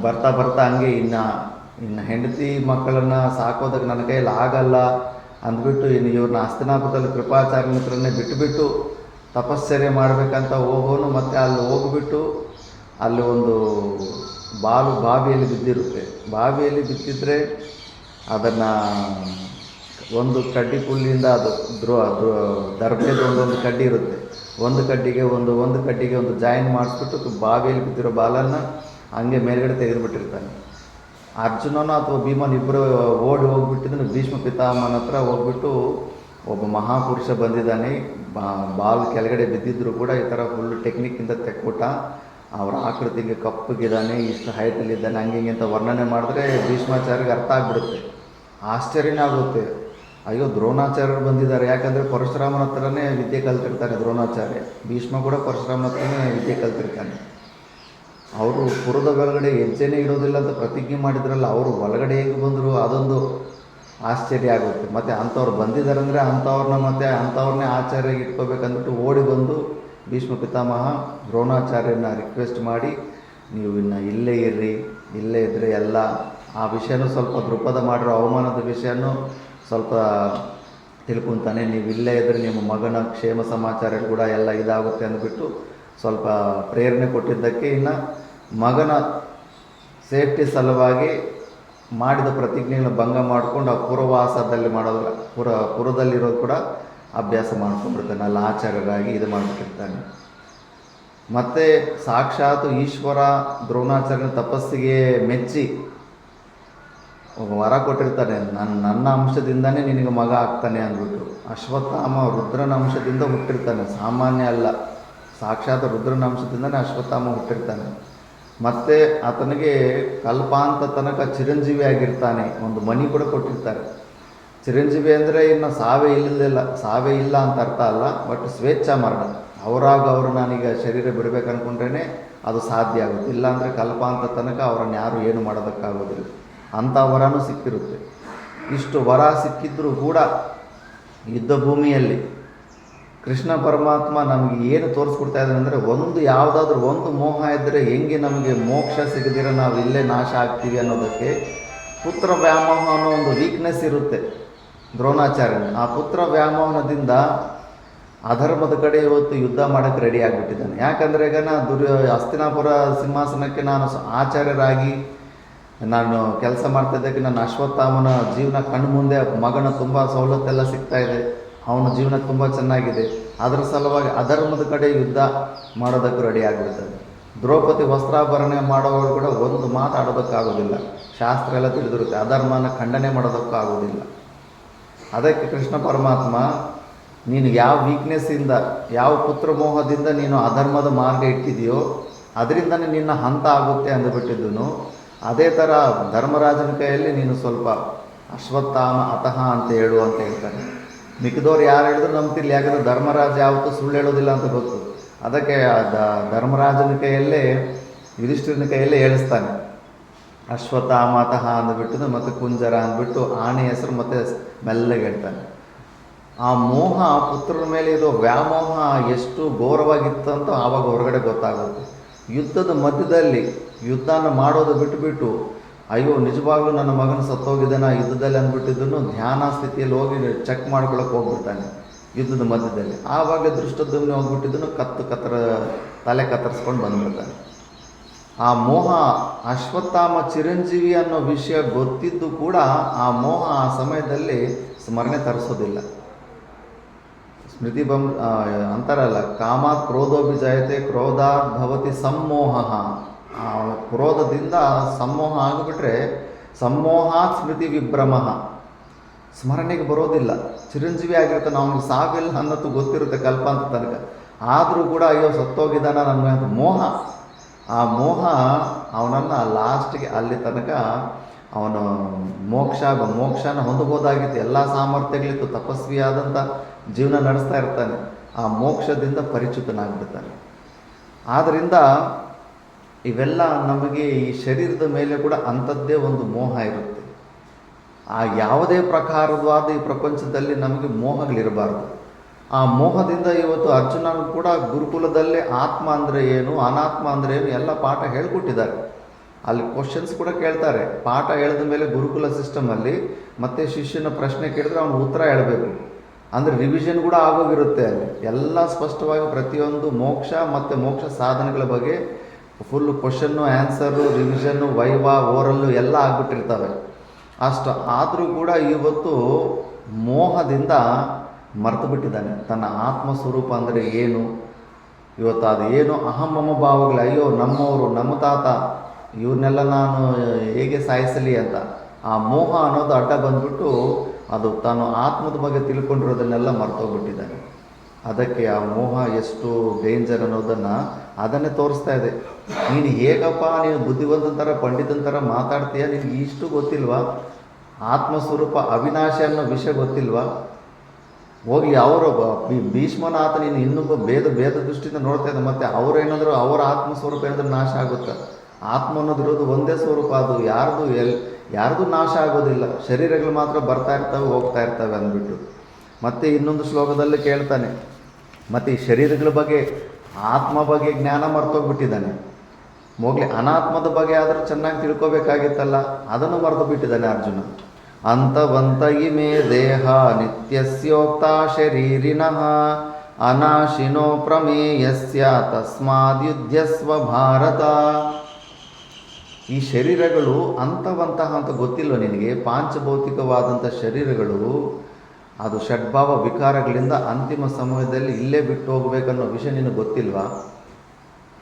ಬರ್ತಾ ಹಂಗೆ ಇನ್ನು ಹೆಂಡತಿ ಮಕ್ಕಳನ್ನು ಸಾಕೋದಕ್ಕೆ ನನ್ನ ಕೈಯಲ್ಲಿ ಆಗಲ್ಲ ಅಂದ್ಬಿಟ್ಟು ಇವ್ರನ್ನ ಹಸ್ತಿನಾಪುರದಲ್ಲಿ ಕೃಪಾಚಾರ್ಯನ ಹತ್ರನೇ ಬಿಟ್ಟುಬಿಟ್ಟು ತಪಶ್ಚರ್ಯ ಮಾಡಬೇಕಂತ ಹೋಗೋನು. ಮತ್ತು ಅಲ್ಲಿ ಹೋಗ್ಬಿಟ್ಟು ಅಲ್ಲಿ ಒಂದು ಬಾವಿಯಲ್ಲಿ ಬಿದ್ದಿರುತ್ತೆ. ಬಾವಿಯಲ್ಲಿ ಬಿದ್ದಿದ್ರೆ ಅದನ್ನು ಒಂದು ಕಡ್ಡಿ ಪುಲ್ಲಿಂದ ಅದು ದರ್ಬೆದು ಒಂದೊಂದು ಕಡ್ಡಿ ಇರುತ್ತೆ, ಒಂದು ಕಡ್ಡಿಗೆ ಒಂದು ಜಾಯಿನ್ ಮಾಡಿಸ್ಬಿಟ್ಟು ಬಾವಿಯಲ್ಲಿ ಬಿದ್ದಿರೋ ಬಾಲನ್ನು ಹಂಗೆ ಮೇಲ್ಗಡೆ ತೆಗೆದುಬಿಟ್ಟಿರ್ತಾನೆ. ಅರ್ಜುನನೋ ಅಥವಾ ಭೀಮನ್ ಇಬ್ಬರು ಓಡಿ ಹೋಗ್ಬಿಟ್ಟಿದ್ದು ಭೀಷ್ಮ ಪಿತಾಮಹನ ಹತ್ರ ಹೋಗ್ಬಿಟ್ಟು, ಒಬ್ಬ ಮಹಾಪುರುಷ ಬಂದಿದ್ದಾನೆ, ಬಾಲ್ ಕೆಳಗಡೆ ಬಿದ್ದಿದ್ರು ಕೂಡ ಈ ಥರ ಫುಲ್ ಟೆಕ್ನಿಕ್ಕಿಂದ ತೆಕ್ಕೊಟ್ಟ, ಅವರ ಆಕೃತಿಗೆ ಕಪ್ಪಗಿದ್ದಾನೆ, ಇಷ್ಟು ಹೈಟಲ್ಲಿದ್ದಾನೆ, ಹಂಗೆ ಹಿಂಗೆ ಅಂತ ವರ್ಣನೆ ಮಾಡಿದ್ರೆ ಭೀಷ್ಮಾಚಾರ್ಯಗೆ ಅರ್ಥ ಆಗಿಬಿಡುತ್ತೆ. ಆಶ್ಚರ್ಯನೇ ಆಗುತ್ತೆ, ಅಯ್ಯೋ ದ್ರೋಣಾಚಾರ್ಯರು ಬಂದಿದ್ದಾರೆ. ಯಾಕಂದರೆ ಪರಶುರಾಮನ ಹತ್ರನೇ ವಿದ್ಯೆ ಕಲ್ತಿರ್ತಾನೆ ದ್ರೋಣಾಚಾರ್ಯ, ಭೀಷ್ಮ ಕೂಡ ಪರಶುರಾಮನ ಹತ್ರನೇ ವಿದ್ಯೆ ಕಲ್ತಿರ್ತಾನೆ. ಅವರು ಪುರದ ಒಳಗಡೆ ಹೆಜ್ಜೆನೇ ಇಡೋದಿಲ್ಲ ಅಂತ ಪ್ರತಿಜ್ಞೆ ಮಾಡಿದ್ರಲ್ಲ, ಅವರು ಒಳಗಡೆ ಹೇಗೆ ಬಂದರು ಅದೊಂದು ಆಶ್ಚರ್ಯ ಆಗುತ್ತೆ. ಮತ್ತು ಅಂಥವ್ರು ಬಂದಿದ್ದಾರೆ ಅಂದರೆ ಅಂಥವ್ರನ್ನೇ ಆಚಾರ್ಯಗೆ ಇಟ್ಕೋಬೇಕಂದ್ಬಿಟ್ಟು ಓಡಿ ಬಂದು ಭೀಷ್ಮ ಪಿತಾಮಹ ದ್ರೋಣಾಚಾರ್ಯನ ರಿಕ್ವೆಸ್ಟ್ ಮಾಡಿ, ನೀವು ಇನ್ನು ಇಲ್ಲೇ ಇರ್ರಿ, ಇಲ್ಲೇ ಇದ್ದರೆ ಎಲ್ಲ ಆ ವಿಷಯನೂ ಸ್ವಲ್ಪ ದೃಪದ ಮಾಡಿರೋ ಅವಮಾನದ ವಿಷಯನೂ ಸ್ವಲ್ಪ ತಿಳ್ಕೊತಾನೆ. ನೀವು ಇಲ್ಲೇ ಇದ್ದರೆ ನಿಮ್ಮ ಮಗನ ಕ್ಷೇಮ ಸಮಾಚಾರ ಕೂಡ ಎಲ್ಲ ಇದಾಗುತ್ತೆ ಅಂದ್ಬಿಟ್ಟು ಸ್ವಲ್ಪ ಪ್ರೇರಣೆ ಕೊಟ್ಟಿದ್ದಕ್ಕೆ, ಇನ್ನು ಮಗನ ಸೇಫ್ಟಿ ಸಲುವಾಗಿ ಮಾಡಿದ ಪ್ರತಿಜ್ಞೆಗಳನ್ನ ಭಂಗ ಮಾಡಿಕೊಂಡು ಆ ಪುರವಾಸದಲ್ಲಿ ಮಾಡೋದ್ರ ಪುರದಲ್ಲಿರೋದು ಕೂಡ ಅಭ್ಯಾಸ ಮಾಡ್ಕೊಂಡ್ಬಿಡ್ತಾನೆ, ಅಲ್ಲಿ ಆಚಾರ್ಯರಾಗಿ ಇದು ಮಾಡಿಬಿಟ್ಟಿರ್ತಾನೆ. ಮತ್ತು ಸಾಕ್ಷಾತ್ ಈಶ್ವರ ದ್ರೋಣಾಚಾರ್ಯನ ತಪಸ್ಸಿಗೆ ಮೆಚ್ಚಿ ವರ ಕೊಟ್ಟಿರ್ತಾನೆ, ನನ್ನ ಅಂಶದಿಂದನೇ ನಿನಗೆ ಮಗ ಆಗ್ತಾನೆ ಅಂದ್ಬಿಟ್ಟು. ಅಶ್ವತ್ಥಾಮ ರುದ್ರನ ಅಂಶದಿಂದ ಹುಟ್ಟಿರ್ತಾನೆ, ಸಾಮಾನ್ಯ ಅಲ್ಲ, ಸಾಕ್ಷಾತ್ ರುದ್ರನ ಅಂಶದಿಂದನೇ ಅಶ್ವತ್ಥಾಮ ಹುಟ್ಟಿರ್ತಾನೆ. ಮತ್ತು ಆತನಿಗೆ ಕಲ್ಪಾಂತ ತನಕ ಚಿರಂಜೀವಿ ಆಗಿರ್ತಾನೆ. ಒಂದು ಮಣಿ ಕೂಡ ಕೊಟ್ಟಿರ್ತಾರೆ. ಚಿರಂಜೀವಿ ಅಂದರೆ ಇನ್ನು ಸಾವೇ ಇಲ್ಲ ಅಂತ ಅರ್ಥ ಅಲ್ಲ, ಬಟ್ ಸ್ವೇಚ್ಛಾ ಮರಣ. ಅವರಾಗ ಅವರು ನಾನೀಗ ಶರೀರ ಬಿಡಬೇಕು ಅಂದ್ಕೊಂಡ್ರೇ ಅದು ಸಾಧ್ಯ ಆಗುತ್ತೆ, ಇಲ್ಲಾಂದರೆ ಕಲ್ಪಾಂತ ತನಕ ಅವರನ್ನು ಯಾರು ಏನು ಮಾಡೋದಕ್ಕಾಗೋದಿಲ್ಲ. ಅಂಥ ವರನೂ ಸಿಕ್ಕಿರುತ್ತೆ. ಇಷ್ಟು ವರ ಸಿಕ್ಕಿದ್ರೂ ಕೂಡ ಯುದ್ಧ ಭೂಮಿಯಲ್ಲಿ ಕೃಷ್ಣ ಪರಮಾತ್ಮ ನಮಗೆ ಏನು ತೋರಿಸ್ಕೊಡ್ತಾ ಇದ್ದಾನೆ ಅಂದರೆ, ಯಾವುದಾದ್ರೂ ಒಂದು ಮೋಹ ಇದ್ದರೆ ಹೆಂಗೆ ನಮಗೆ ಮೋಕ್ಷ ಸಿಗದಿರ ನಾವು ಇಲ್ಲೇ ನಾಶ ಆಗ್ತೀವಿ ಅನ್ನೋದಕ್ಕೆ ಪುತ್ರ ವ್ಯಾಮೋಹ ಅನ್ನೋ ಒಂದು ವೀಕ್ನೆಸ್ ಇರುತ್ತೆ ದ್ರೋಣಾಚಾರ್ಯನ. ಆ ಪುತ್ರ ವ್ಯಾಮೋಹನದಿಂದ ಅಧರ್ಮದ ಕಡೆ ಇವತ್ತು ಯುದ್ಧ ಮಾಡೋಕ್ಕೆ ರೆಡಿ ಆಗಿಬಿಟ್ಟಿದ್ದಾನೆ. ಯಾಕಂದರೆ ಈಗ ಹಸ್ತಿನಾಪುರ ಸಿಂಹಾಸನಕ್ಕೆ ನಾನು ಆಚಾರ್ಯರಾಗಿ ನಾನು ಕೆಲಸ ಮಾಡ್ತಾಯಿದ್ದಕ್ಕೆ ನನ್ನ ಅಶ್ವತ್ಥಾಮನ ಜೀವನ ಕಣ್ಣು ಮುಂದೆ ಮಗನ ತುಂಬ ಸವಲತ್ತೆಲ್ಲ ಸಿಗ್ತಾಯಿದೆ, ಅವನ ಜೀವನ ತುಂಬ ಚೆನ್ನಾಗಿದೆ. ಅದರ ಸಲುವಾಗಿ ಅಧರ್ಮದ ಕಡೆ ಯುದ್ಧ ಮಾಡೋದಕ್ಕೂ ರೆಡಿ ಆಗಿಬಿಡ್ತಾನೆ. ದ್ರೌಪದಿ ವಸ್ತ್ರಾಭರಣ ಮಾಡೋರು ಕೂಡ ಒಂದು ಮಾತಾಡೋದಕ್ಕಾಗೋದಿಲ್ಲ, ಶಾಸ್ತ್ರ ಎಲ್ಲ ತಿಳಿದಿರುತ್ತೆ, ಅಧರ್ಮನ ಖಂಡನೆ ಮಾಡೋದಕ್ಕಾಗೋದಿಲ್ಲ. ಅದಕ್ಕೆ ಕೃಷ್ಣ ಪರಮಾತ್ಮ ನೀನು ಯಾವ ವೀಕ್ನೆಸ್ಸಿಂದ, ಯಾವ ಪುತ್ರ ಮೋಹದಿಂದ ನೀನು ಅಧರ್ಮದ ಮಾರ್ಗ ಇಟ್ಟಿದೆಯೋ ಅದರಿಂದನೇ ನಿನ್ನ ಹಂತ ಆಗುತ್ತೆ ಅಂದುಬಿಟ್ಟಿದ್ದನು. ಅದೇ ಥರ ಧರ್ಮರಾಜನ ಕೈಯಲ್ಲಿ ನೀನು ಸ್ವಲ್ಪ ಅಶ್ವತ್ಥಾಮ ಅತಃ ಅಂತ ಹೇಳು ಅಂತ ಹೇಳ್ತಾನೆ. ಮಿಕ್ಕಿದವ್ರು ಯಾರು ಹೇಳಿದ್ರು ನಂಬ್ತಿಲ್ಲ, ಯಾಕಂದರೆ ಧರ್ಮರಾಜ ಯಾವತ್ತೂ ಸುಳ್ಳು ಹೇಳೋದಿಲ್ಲ ಅಂತ ಗೊತ್ತು. ಅದಕ್ಕೆ ಧರ್ಮರಾಜನ ಕೈಯಲ್ಲೇ ಯುಧಿಷ್ಠಿರನ ಕೈಯಲ್ಲೇ ಹೇಳಿಸ್ತಾನೆ ಅಶ್ವತ್ಥಾಮ ಅತಃ ಅಂದುಬಿಟ್ಟು, ಮತ್ತು ಕುಂಜರ ಅಂದ್ಬಿಟ್ಟು ಆನೆ ಹೆಸರು ಮತ್ತೆ ಮೆಲ್ಲಗೆ ಹೇಳ್ತಾನೆ. ಆ ಮೋಹ ಪುತ್ರನ ಮೇಲೆ ಇರೋ ವ್ಯಾಮೋಹ ಎಷ್ಟು ಘೋರವಾಗಿತ್ತು ಅಂತ ಆವಾಗ ಹೊರಗಡೆ ಗೊತ್ತಾಗುತ್ತೆ. ಯುದ್ಧದ ಮಧ್ಯದಲ್ಲಿ ಯುದ್ಧನ ಮಾಡೋದು ಬಿಟ್ಟುಬಿಟ್ಟು ಅಯ್ಯೋ ನಿಜವಾಗ್ಲೂ ನನ್ನ ಮಗನ ಸತ್ತೋಗಿದ್ದಾನ ಯುದ್ಧದಲ್ಲಿ ಅಂದ್ಬಿಟ್ಟಿದ್ದನ್ನು ಧ್ಯಾನ ಸ್ಥಿತಿಯಲ್ಲಿ ಹೋಗಿ ಚೆಕ್ ಮಾಡ್ಕೊಳಕ್ಕೆ ಹೋಗ್ಬಿಡ್ತಾನೆ ಯುದ್ಧದ ಮಧ್ಯದಲ್ಲಿ. ಆವಾಗ ದೃಷ್ಟದ್ಯುಮ್ನ ಹೋಗ್ಬಿಟ್ಟಿದ್ದನ್ನು ತಲೆ ಕತ್ತರಿಸ್ಕೊಂಡು ಬಂದ್ಬಿಡ್ತಾನೆ. ಆ ಮೋಹ ಅಶ್ವತ್ಥಾಮ ಚಿರಂಜೀವಿ ಅನ್ನೋ ವಿಷಯ ಗೊತ್ತಿದ್ದು ಕೂಡ ಆ ಮೋಹ ಆ ಸಮಯದಲ್ಲಿ ಸ್ಮರಣೆ ತರಿಸೋದಿಲ್ಲ. ಸ್ಮೃತಿ ಅಂತಾರಲ್ಲ, ಕಾಮಾತ್ ಕ್ರೋಧೋಭಿಜಯತೆ ಕ್ರೋಧಾತ್ ಭವತಿ ಸಮ್ಮೋಹ. ಆ ಕ್ರೋಧದಿಂದ ಸಮ್ಮೋಹ ಆಗಿಬಿಟ್ರೆ ಸಮ್ಮೋಹಾತ್ ಸ್ಮೃತಿ ವಿಭ್ರಮ, ಸ್ಮರಣೆಗೆ ಬರೋದಿಲ್ಲ. ಚಿರಂಜೀವಿ ಆಗಿರ್ತಾನೆ, ಅವನಿಗೆ ಸಾವಿಲ್ಲ ಅನ್ನೋದು ಗೊತ್ತಿರುತ್ತೆ ಕಲ್ಪಾಂತ ತನಕ, ಆದರೂ ಕೂಡ ಅಯ್ಯೋ ಸತ್ತೋಗಿದ್ದಾನ ನಮಗೆ ಅಂತ ಮೋಹ. ಆ ಮೋಹ ಅವನನ್ನು ಲಾಸ್ಟಿಗೆ ಅಲ್ಲಿ ತನಕ ಅವನು ಮೋಕ್ಷನ ಹೊಂದಬೋದಾಗಿತ್ತು, ಎಲ್ಲ ಸಾಮರ್ಥ್ಯಗಳಿತ್ತು, ತಪಸ್ವಿಯಾದಂಥ ಜೀವನ ನಡೆಸ್ತಾ ಇರ್ತಾನೆ, ಆ ಮೋಕ್ಷದಿಂದ ಪರಿಚಿತನಾಗ್ಬಿಡ್ತಾನೆ. ಆದ್ದರಿಂದ ಇವೆಲ್ಲ ನಮಗೆ ಈ ಶರೀರದ ಮೇಲೆ ಕೂಡ ಅಂಥದ್ದೇ ಒಂದು ಮೋಹ ಇರುತ್ತೆ. ಆ ಯಾವುದೇ ಪ್ರಕಾರವಾದ ಈ ಪ್ರಪಂಚದಲ್ಲಿ ನಮಗೆ ಮೋಹಗಳಿರಬಾರ್ದು. ಆ ಮೋಹದಿಂದ ಇವತ್ತು ಅರ್ಜುನನು ಕೂಡ ಗುರುಕುಲದಲ್ಲೇ ಆತ್ಮ ಅಂದರೆ ಏನು, ಅನಾತ್ಮ ಅಂದರೆ ಏನು ಎಲ್ಲ ಪಾಠ ಹೇಳ್ಕೊಟ್ಟಿದ್ದಾರೆ. ಅಲ್ಲಿ ಕ್ವಶನ್ಸ್ ಕೂಡ ಕೇಳ್ತಾರೆ. ಪಾಠ ಹೇಳಿದ ಮೇಲೆ ಗುರುಕುಲ ಸಿಸ್ಟಮಲ್ಲಿ ಮತ್ತೆ ಶಿಷ್ಯನ ಪ್ರಶ್ನೆ ಕೇಳಿದ್ರೆ ಅವನು ಉತ್ತರ ಹೇಳಬೇಕು. ಅಂದರೆ ರಿವಿಷನ್ ಕೂಡ ಆಗೋಗಿರುತ್ತೆ ಅಲ್ಲಿ. ಎಲ್ಲ ಸ್ಪಷ್ಟವಾಗಿ ಪ್ರತಿಯೊಂದು ಮೋಕ್ಷ ಮತ್ತು ಮೋಕ್ಷ ಸಾಧನೆಗಳ ಬಗ್ಗೆ ಫುಲ್ಲು ಕ್ವಶನ್ನು ಆನ್ಸರು ರಿವಿಷನ್ನು ವೈವಾ ಓರಲ್ಲು ಎಲ್ಲ ಆಗಿಬಿಟ್ಟಿರ್ತವೆ. ಅಷ್ಟು ಆದರೂ ಕೂಡ ಇವತ್ತು ಮೋಹದಿಂದ ಮರೆತು ಬಿಟ್ಟಿದ್ದಾನೆ ತನ್ನ ಆತ್ಮಸ್ವರೂಪ ಅಂದರೆ ಏನು. ಇವತ್ತು ಅದು ಏನು ಅಹಮ್ಮಮ ಭಾವಗಳು, ಅಯ್ಯೋ ನಮ್ಮವರು ನಮ್ಮ ತಾತ ಇವನ್ನೆಲ್ಲ ನಾನು ಹೇಗೆ ಸಾಯಿಸಲಿ ಅಂತ ಆ ಮೋಹ ಅನ್ನೋದು ಅಡ್ಡ ಬಂದ್ಬಿಟ್ಟು ಅದು ತಾನು ಆತ್ಮದ ಬಗ್ಗೆ ತಿಳ್ಕೊಂಡಿರೋದನ್ನೆಲ್ಲ ಮರ್ತೋಗ್ಬಿಟ್ಟಿದ್ದಾನೆ. ಅದಕ್ಕೆ ಆ ಮೋಹ ಎಷ್ಟು ಡೇಂಜರ್ ಅನ್ನೋದನ್ನು ಅದನ್ನೇ ತೋರಿಸ್ತಾ ಇದೆ. ನೀನು ಹೇಗಪ್ಪ ನೀನು ಬುದ್ಧಿವಂತನ ಥರ ಪಂಡಿತನ ಥರ ಮಾತಾಡ್ತೀಯ, ನಿನಗೆ ಇಷ್ಟು ಗೊತ್ತಿಲ್ವಾ? ಆತ್ಮಸ್ವರೂಪ ಅವಿನಾಶಿ ಅನ್ನೋ ವಿಷಯ ಗೊತ್ತಿಲ್ವಾ? ಹೋಗಿ ಅವರು ಭೀಷ್ಮನಾಥ ನೀನು ಇನ್ನೊಬ್ಬ ಭೇದ ದೃಷ್ಟಿಯಿಂದ ನೋಡ್ತಾ ಇದ್ದ, ಮತ್ತು ಅವರೇನಾದರೂ ಅವರ ಆತ್ಮಸ್ವರೂಪ ಏನಾದರೂ ನಾಶ ಆಗುತ್ತಾ? ಆತ್ಮ ಅನ್ನೋದಿರೋದು ಒಂದೇ ಸ್ವರೂಪ, ಅದು ಯಾರ್ದು ನಾಶ ಆಗೋದಿಲ್ಲ, ಶರೀರಗಳು ಮಾತ್ರ ಬರ್ತಾ ಇರ್ತವೆ ಹೋಗ್ತಾ ಇರ್ತವೆ ಅಂದ್ಬಿಟ್ಟು. ಮತ್ತು ಇನ್ನೊಂದು ಶ್ಲೋಕದಲ್ಲಿ ಕೇಳ್ತಾನೆ, ಮತ್ತು ಈ ಶರೀರಗಳ ಬಗ್ಗೆ ಆತ್ಮ ಬಗ್ಗೆ ಜ್ಞಾನ ಮರ್ತೋಗ್ಬಿಟ್ಟಿದ್ದಾನೆ. ಹೋಗ್ಲಿ ಅನಾತ್ಮದ ಬಗ್ಗೆ ಆದರೂ ಚೆನ್ನಾಗಿ ತಿಳ್ಕೊಬೇಕಾಗಿತ್ತಲ್ಲ, ಅದನ್ನು ಮರೆತು ಬಿಟ್ಟಿದ್ದಾನೆ ಅರ್ಜುನ. ಅಂತವಂತ ಇಮೇ ದೇಹ ನಿತ್ಯಸ್ಯೋಕ್ತ ಶರೀರಿನಃ ಅನಾಶಿನೋ ಪ್ರಮೇಯಸ್ಯ ತಸ್ಮಾದ್ಯುಧ್ಯಸ್ವ ಭಾರತ. ಈ ಶರೀರಗಳು ಅಂಥವಂತಹ ಅಂತ ಗೊತ್ತಿಲ್ವ ನಿನಗೆ? ಪಾಂಚಭೌತಿಕವಾದಂಥ ಶರೀರಗಳು ಅದು ಷಡ್ಭಾವ ವಿಕಾರಗಳಿಂದ ಅಂತಿಮ ಸಮಯದಲ್ಲಿ ಇಲ್ಲೇ ಬಿಟ್ಟು ಹೋಗಬೇಕನ್ನೋ ವಿಷಯ ನಿನಗೆ ಗೊತ್ತಿಲ್ವಾ?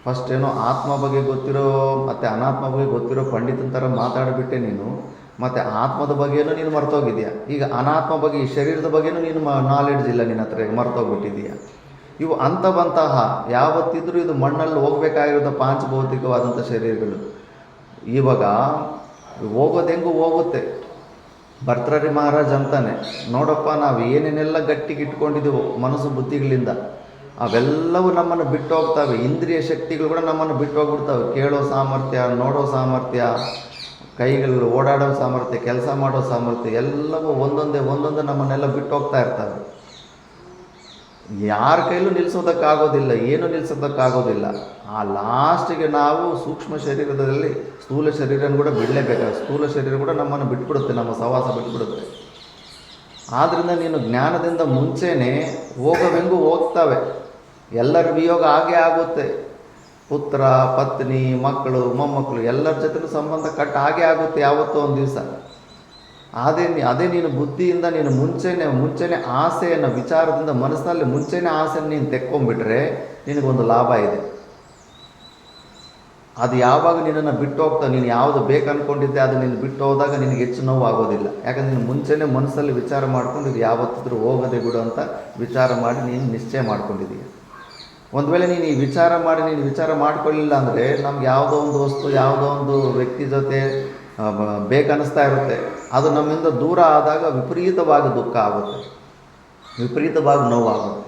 ಫಸ್ಟ್ ಏನೋ ಆತ್ಮ ಬಗ್ಗೆ ಗೊತ್ತಿರೋ ಮತ್ತು ಅನಾತ್ಮ ಬಗ್ಗೆ ಗೊತ್ತಿರೋ ಪಂಡಿತನ ಥರ ಮಾತಾಡಿಬಿಟ್ಟೆ ನೀನು, ಮತ್ತು ಆತ್ಮದ ಬಗ್ಗೆನೂ ನೀನು ಮರ್ತೋಗಿದೆಯಾ. ಈಗ ಅನಾತ್ಮ ಬಗ್ಗೆ, ಈ ಶರೀರದ ಬಗ್ಗೆನೂ ನೀನು ನಾಲೆಡ್ಜ್ ಇಲ್ಲ ನಿನ್ನ ಹತ್ರ, ಮರ್ತೋಗ್ಬಿಟ್ಟಿದೆಯಾ. ಇವು ಅಂತವಂತಹ ಯಾವತ್ತಿದ್ರೂ ಇದು ಮಣ್ಣಲ್ಲಿ ಹೋಗಬೇಕಾಗಿರೋದು ಪಾಂಚಭೌತಿಕವಾದಂಥ ಶರೀರಗಳು. ಇವಾಗ ಹೋಗೋದು ಹೆಂಗೂ ಹೋಗುತ್ತೆ. ಭರ್ತೃಹರಿ ಮಹಾರಾಜ್ ಅಂತಾನೆ, ನೋಡಪ್ಪ ನಾವು ಏನೇನೆಲ್ಲ ಗಟ್ಟಿಗೆ ಇಟ್ಕೊಂಡಿದ್ದೀವೋ ಮನಸ್ಸು ಬುದ್ಧಿಗಳಿಂದ ಅವೆಲ್ಲವೂ ನಮ್ಮನ್ನು ಬಿಟ್ಟು ಹೋಗ್ತವೆ. ಇಂದ್ರಿಯ ಶಕ್ತಿಗಳು ಕೂಡ ನಮ್ಮನ್ನು ಬಿಟ್ಟು ಹೋಗ್ಬಿಡ್ತವೆ. ಕೇಳೋ ಸಾಮರ್ಥ್ಯ, ನೋಡೋ ಸಾಮರ್ಥ್ಯ, ಕೈಗಳು ಓಡಾಡೋ ಸಾಮರ್ಥ್ಯ, ಕೆಲಸ ಮಾಡೋ ಸಾಮರ್ಥ್ಯ ಎಲ್ಲವೂ ಒಂದೊಂದೇ ನಮ್ಮನ್ನೆಲ್ಲ ಬಿಟ್ಟು ಹೋಗ್ತಾ ಇರ್ತವೆ. ಯಾರ ಕೈಲೂ ನಿಲ್ಲಿಸೋದಕ್ಕಾಗೋದಿಲ್ಲ, ಏನೂ ನಿಲ್ಲಿಸೋದಕ್ಕಾಗೋದಿಲ್ಲ. ಆ ಲಾಸ್ಟಿಗೆ ನಾವು ಸೂಕ್ಷ್ಮ ಶರೀರದಲ್ಲಿ ಸ್ಥೂಲ ಶರೀರನ ಕೂಡ ಬಿಡಲೇಬೇಕಾಗುತ್ತೆ. ಸ್ಥೂಲ ಶರೀರ ಕೂಡ ನಮ್ಮನ್ನು ಬಿಟ್ಬಿಡುತ್ತೆ, ನಮ್ಮ ಸಹವಾಸ ಬಿಟ್ಬಿಡುತ್ತೆ. ಆದ್ದರಿಂದ ನೀನು ಜ್ಞಾನದಿಂದ ಮುಂಚೆನೇ ಹೋಗೋವೆಂಗೂ ಹೋಗ್ತವೆ. ಎಲ್ಲರ ವಿಯೋಗ ಆಗೇ ಆಗುತ್ತೆ. ಪುತ್ರ, ಪತ್ನಿ, ಮಕ್ಕಳು, ಮೊಮ್ಮಕ್ಕಳು ಎಲ್ಲರ ಜೊತೆಲೂ ಸಂಬಂಧ ಕಟ್ ಆಗೇ ಆಗುತ್ತೆ ಯಾವತ್ತೋ ಒಂದು ದಿವಸ. ಅದೇ ನೀನು ಬುದ್ಧಿಯಿಂದ ನೀನು ಮುಂಚೆನೇ ಆಸೆಯನ್ನು ವಿಚಾರದಿಂದ ಮನಸ್ಸಿನಲ್ಲಿ ಮುಂಚೆನೇ ಆಸೆಯನ್ನು ನೀನು ತೆಕ್ಕೊಂಡ್ಬಿಟ್ರೆ ನಿನಗೊಂದು ಲಾಭ ಇದೆ. ಅದು ಯಾವಾಗ ನಿನ್ನನ್ನು ಬಿಟ್ಟು ಹೋಗ್ತಾ, ನೀನು ಯಾವುದು ಬೇಕು ಅಂದ್ಕೊಂಡಿದ್ದೆ ಅದು ನೀನು ಬಿಟ್ಟು ಹೋದಾಗ ನಿನಗೆ ಹೆಚ್ಚು ನೋವು ಆಗೋದಿಲ್ಲ. ಯಾಕಂದ್ರೆ ನೀನು ಮುಂಚೆನೇ ಮನಸ್ಸಲ್ಲಿ ವಿಚಾರ ಮಾಡ್ಕೊಂಡು ಇದು ಯಾವತ್ತಿದ್ರೂ ಹೋಗದೆ ಬಿಡು ಅಂತ ವಿಚಾರ ಮಾಡಿ ನೀನು ನಿಶ್ಚಯ ಮಾಡ್ಕೊಂಡಿದ್ದೀಯ. ಒಂದು ವೇಳೆ ನೀನು ಈ ವಿಚಾರ ಮಾಡ್ಕೊಳ್ಳಿಲ್ಲ ಅಂದರೆ ನಮ್ಗೆ ಯಾವುದೋ ಒಂದು ವಸ್ತು, ಯಾವುದೋ ಒಂದು ವ್ಯಕ್ತಿ ಜೊತೆ ಬೇಕನ್ನಿಸ್ತಾ ಇರುತ್ತೆ. ಅದು ನಮ್ಮಿಂದ ದೂರ ಆದಾಗ ವಿಪರೀತವಾಗಿ ದುಃಖ ಆಗುತ್ತೆ, ವಿಪರೀತವಾಗಿ ನೋವಾಗುತ್ತೆ.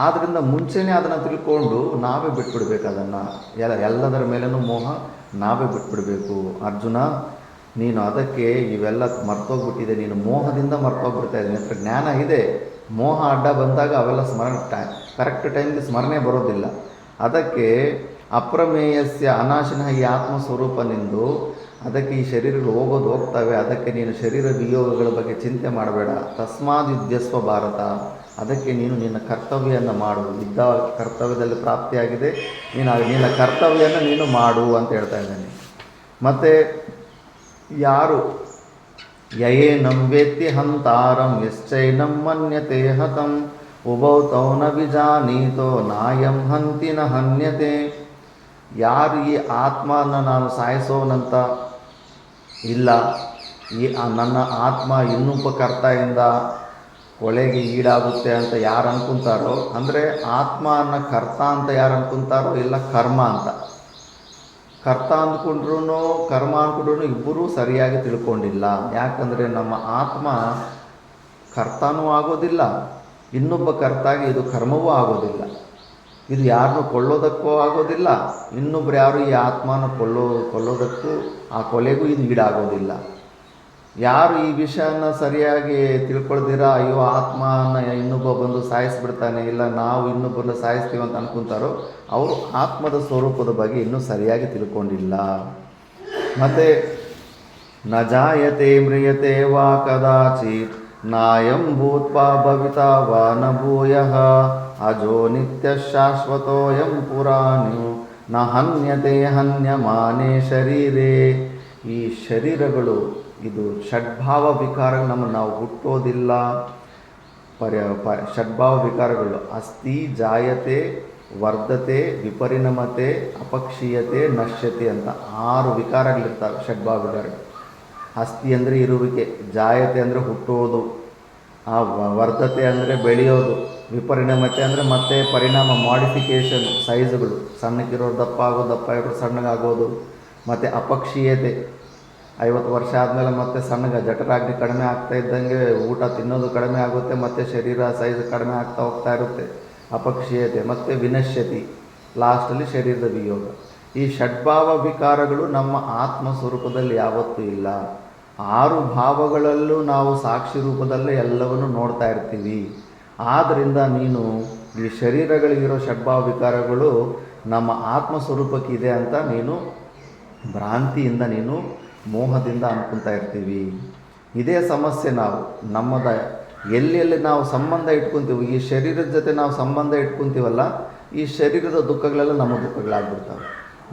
ಆದ್ದರಿಂದ ಮುಂಚೆನೇ ಅದನ್ನು ತಿಳ್ಕೊಂಡು ನಾವೇ ಬಿಟ್ಬಿಡ್ಬೇಕು. ಅದನ್ನು ಎಲ್ಲದರ ಮೇಲೂ ಮೋಹ ನಾವೇ ಬಿಟ್ಬಿಡಬೇಕು. ಅರ್ಜುನ, ನೀನು ಅದಕ್ಕೆ ಇವೆಲ್ಲ ಮರ್ತೋಗ್ಬಿಟ್ಟಿದೆ. ನೀನು ಮೋಹದಿಂದ ಮರ್ತೋಗ್ಬಿಡ್ತಾ ಇದ್ದೀನಿ. ಹತ್ರ ಜ್ಞಾನ ಇದೆ, ಮೋಹ ಅಡ್ಡ ಬಂದಾಗ ಅವೆಲ್ಲ ಕರೆಕ್ಟ್ ಟೈಮ್ಗೆ ಸ್ಮರಣೆ ಬರೋದಿಲ್ಲ. ಅದಕ್ಕೆ ಅಪ್ರಮೇಯಸ್ಯ ಅನಾಶಿನಃ ಈ ಆತ್ಮಸ್ವರೂಪನಿಂದು ಅದಕ್ಕೆ ಈ ಶರೀರಗಳು ಹೋಗ್ತವೆ. ಅದಕ್ಕೆ ನೀನು ಶರೀರ ವಿಯೋಗಗಳ ಬಗ್ಗೆ ಚಿಂತೆ ಮಾಡಬೇಡ. ತಸ್ಮಾದ್ ಯುದ್ಧಸ್ವ ಭಾರತ, ಅದಕ್ಕೆ ನೀನು ನಿನ್ನ ಕರ್ತವ್ಯವನ್ನು ಮಾಡು. ಇದ್ದ ಕರ್ತವ್ಯದಲ್ಲಿ ಪ್ರಾಪ್ತಿಯಾಗಿದೆ, ನಿನ್ನ ಕರ್ತವ್ಯವನ್ನು ನೀನು ಮಾಡು ಅಂತ ಹೇಳ್ತಾ ಇದ್ದಾನೆ. ಮತ್ತು ಯಾರು ಯಯೇನಂ ವೇತ್ತಿ ಹಂತಾರಂ ಯಶ್ಚೈನಂ ಮನ್ಯತೆ ಹತಂ ಉಭೌ ತೌ ನ ವಿಜಾನೀತೋ ನಾಯಂ ಹಂತಿ ನ ಹನ್ಯತೆ. ಯಾರು ಈ ಆತ್ಮನ ನಾನು ಸಾಯಿಸೋನಂತ ಇಲ್ಲ, ನನ್ನ ಆತ್ಮ ಇನ್ನೊಬ್ಬ ಕರ್ತೆಯಿಂದ ಕೊಲೆಗೆ ಈಡಾಗುತ್ತೆ ಅಂತ ಯಾರು ಅನ್ಕೊಂತಾರೋ, ಅಂದರೆ ಆತ್ಮ ಅನ್ನೋ ಕರ್ತ ಅಂತ ಯಾರು ಅನ್ಕೊಂತಾರೋ, ಇಲ್ಲ ಕರ್ಮ ಅಂತ. ಕರ್ತ ಅಂದ್ಕೊಂಡ್ರೂ ಕರ್ಮ ಅಂದ್ಕೊಂಡ್ರೂ ಇಬ್ಬರೂ ಸರಿಯಾಗಿ ತಿಳ್ಕೊಂಡಿಲ್ಲ. ಯಾಕಂದರೆ ನಮ್ಮ ಆತ್ಮ ಕರ್ತನೂ ಆಗೋದಿಲ್ಲ, ಇನ್ನೊಬ್ಬ ಕರ್ತಾಗಿ ಇದು ಕರ್ಮವೂ ಆಗೋದಿಲ್ಲ. ಇದು ಯಾರನ್ನೂ ಕೊಳ್ಳೋದಕ್ಕೂ ಆಗೋದಿಲ್ಲ, ಇನ್ನೊಬ್ರು ಯಾರು ಈ ಆತ್ಮನ ಕೊಲ್ಲೋದಕ್ಕೂ ಆ ಕೊಲೆಗೂ ಇದು ಈಡಾಗೋದಿಲ್ಲ. ಯಾರು ಈ ವಿಷಯನ ಸರಿಯಾಗಿ ತಿಳ್ಕೊಳ್ದಿರ ಅಯ್ಯೋ ಆತ್ಮನ ಇನ್ನೊಬ್ಬ ಬಂದು ಸಾಯಿಸ್ಬಿಡ್ತಾನೆ, ಇಲ್ಲ ನಾವು ಇನ್ನೊಬ್ಬರನ್ನ ಸಾಯಿಸ್ತೀವಿ ಅಂತ ಅನ್ಕೊಂತಾರೋ ಅವರು ಆತ್ಮದ ಸ್ವರೂಪದ ಬಗ್ಗೆ ಇನ್ನೂ ಸರಿಯಾಗಿ ತಿಳ್ಕೊಂಡಿಲ್ಲ. ಮತ್ತು ನ ಜಾಯತೆ ಮ್ರಿಯತೆ ವಾ ಕದಾಚಿತ್ ನಾಯಂ ಭೂತ್ವಾ ಭವಿತಾ ವಾ ನ ಭೂಯಃ ಅಜೋ ನಿತ್ಯ ಶಾಶ್ವತೋಯಂ ಪುರಾಣಿ ನ ಹನ್ಯತೆ ಹನ್ಯಮಾನೇ ಶರೀರೇ. ಈ ಶರೀರಗಳು ಇದು ಷಡ್ಭಾವ ವಿಕಾರಗಳು, ನಾವು ಹುಟ್ಟೋದಿಲ್ಲ. ಷಡ್ಭಾವ ವಿಕಾರಗಳು ಅಸ್ಥಿ, ಜಾಯತೆ, ವರ್ಧತೆ, ವಿಪರಿಣಮತೆ, ಅಪಕ್ಷೀಯತೆ, ನಶ್ಯತೆ ಅಂತ 6 ವಿಕಾರಗಳಿರ್ತವೆ ಷಡ್ಭಾವ ವಿಕಾರಗಳು. ಅಸ್ಥಿ ಅಂದರೆ ಇರುವಿಕೆ, ಜಾಯತೆ ಅಂದರೆ ಹುಟ್ಟೋದು, ವರ್ಧತೆ ಅಂದರೆ ಬೆಳೆಯೋದು, ವಿಪರಿಣಮತೆ ಅಂದರೆ ಮತ್ತೆ ಪರಿಣಾಮ ಮಾಡಿಫಿಕೇಷನ್, ಸೈಜುಗಳು, ಸಣ್ಣಕ್ಕಿರೋರು ದಪ್ಪ ಆಗೋದು, ದಪ್ಪ ಇರೋರು ಸಣ್ಣಗಾಗೋದು. ಮತ್ತು ಅಪಕ್ಷೀಯತೆ, 50 ವರ್ಷ ಆದಮೇಲೆ ಮತ್ತೆ ಸಣ್ಣಗೆ ಜಠರಾಗ್ನಿ ಕಡಿಮೆ ಆಗ್ತಾ ಇದ್ದಂಗೆ ಊಟ ತಿನ್ನೋದು ಕಡಿಮೆ ಆಗುತ್ತೆ, ಮತ್ತು ಶರೀರ ಸೈಜ್ ಕಡಿಮೆ ಆಗ್ತಾ ಹೋಗ್ತಾ ಇರುತ್ತೆ, ಅಪಕ್ಷೀಯತೆ. ಮತ್ತು ವಿನಶ್ಯತಿ, ಲಾಸ್ಟಲ್ಲಿ ಶರೀರದ ವಿಯೋಗ. ಈ ಷಡ್ಭಾವ ವಿಕಾರಗಳು ನಮ್ಮ ಆತ್ಮ ಸ್ವರೂಪದಲ್ಲಿ ಯಾವತ್ತೂ ಇಲ್ಲ. 6 ಭಾವಗಳಲ್ಲೂ ನಾವು ಸಾಕ್ಷಿ ರೂಪದಲ್ಲೇ ಎಲ್ಲವನ್ನು ನೋಡ್ತಾ ಇರ್ತೀವಿ. ಆದ್ದರಿಂದ ನೀನು ಈ ಶರೀರಗಳಿಗಿರೋ ಷಡ್ಭಾವ ವಿಕಾರಗಳು ನಮ್ಮ ಆತ್ಮ ಸ್ವರೂಪಕ್ಕಿದೆ ಅಂತ ನೀನು ಭ್ರಾಂತಿಯಿಂದ, ನೀನು ಮೋಹದಿಂದ ಅನ್ಕೊತಾ ಇರ್ತೀವಿ. ಇದೇ ಸಮಸ್ಯೆ. ನಾವು ನಮ್ಮದ ಎಲ್ಲೆಲ್ಲಿ ನಾವು ಸಂಬಂಧ ಇಟ್ಕೊತೀವಿ, ಈ ಶರೀರದ ಜೊತೆ ನಾವು ಸಂಬಂಧ ಇಟ್ಕೊತೀವಲ್ಲ, ಈ ಶರೀರದ ದುಃಖಗಳೆಲ್ಲ ನಮ್ಮ ದುಃಖಗಳಾಗ್ಬಿಡ್ತವೆ.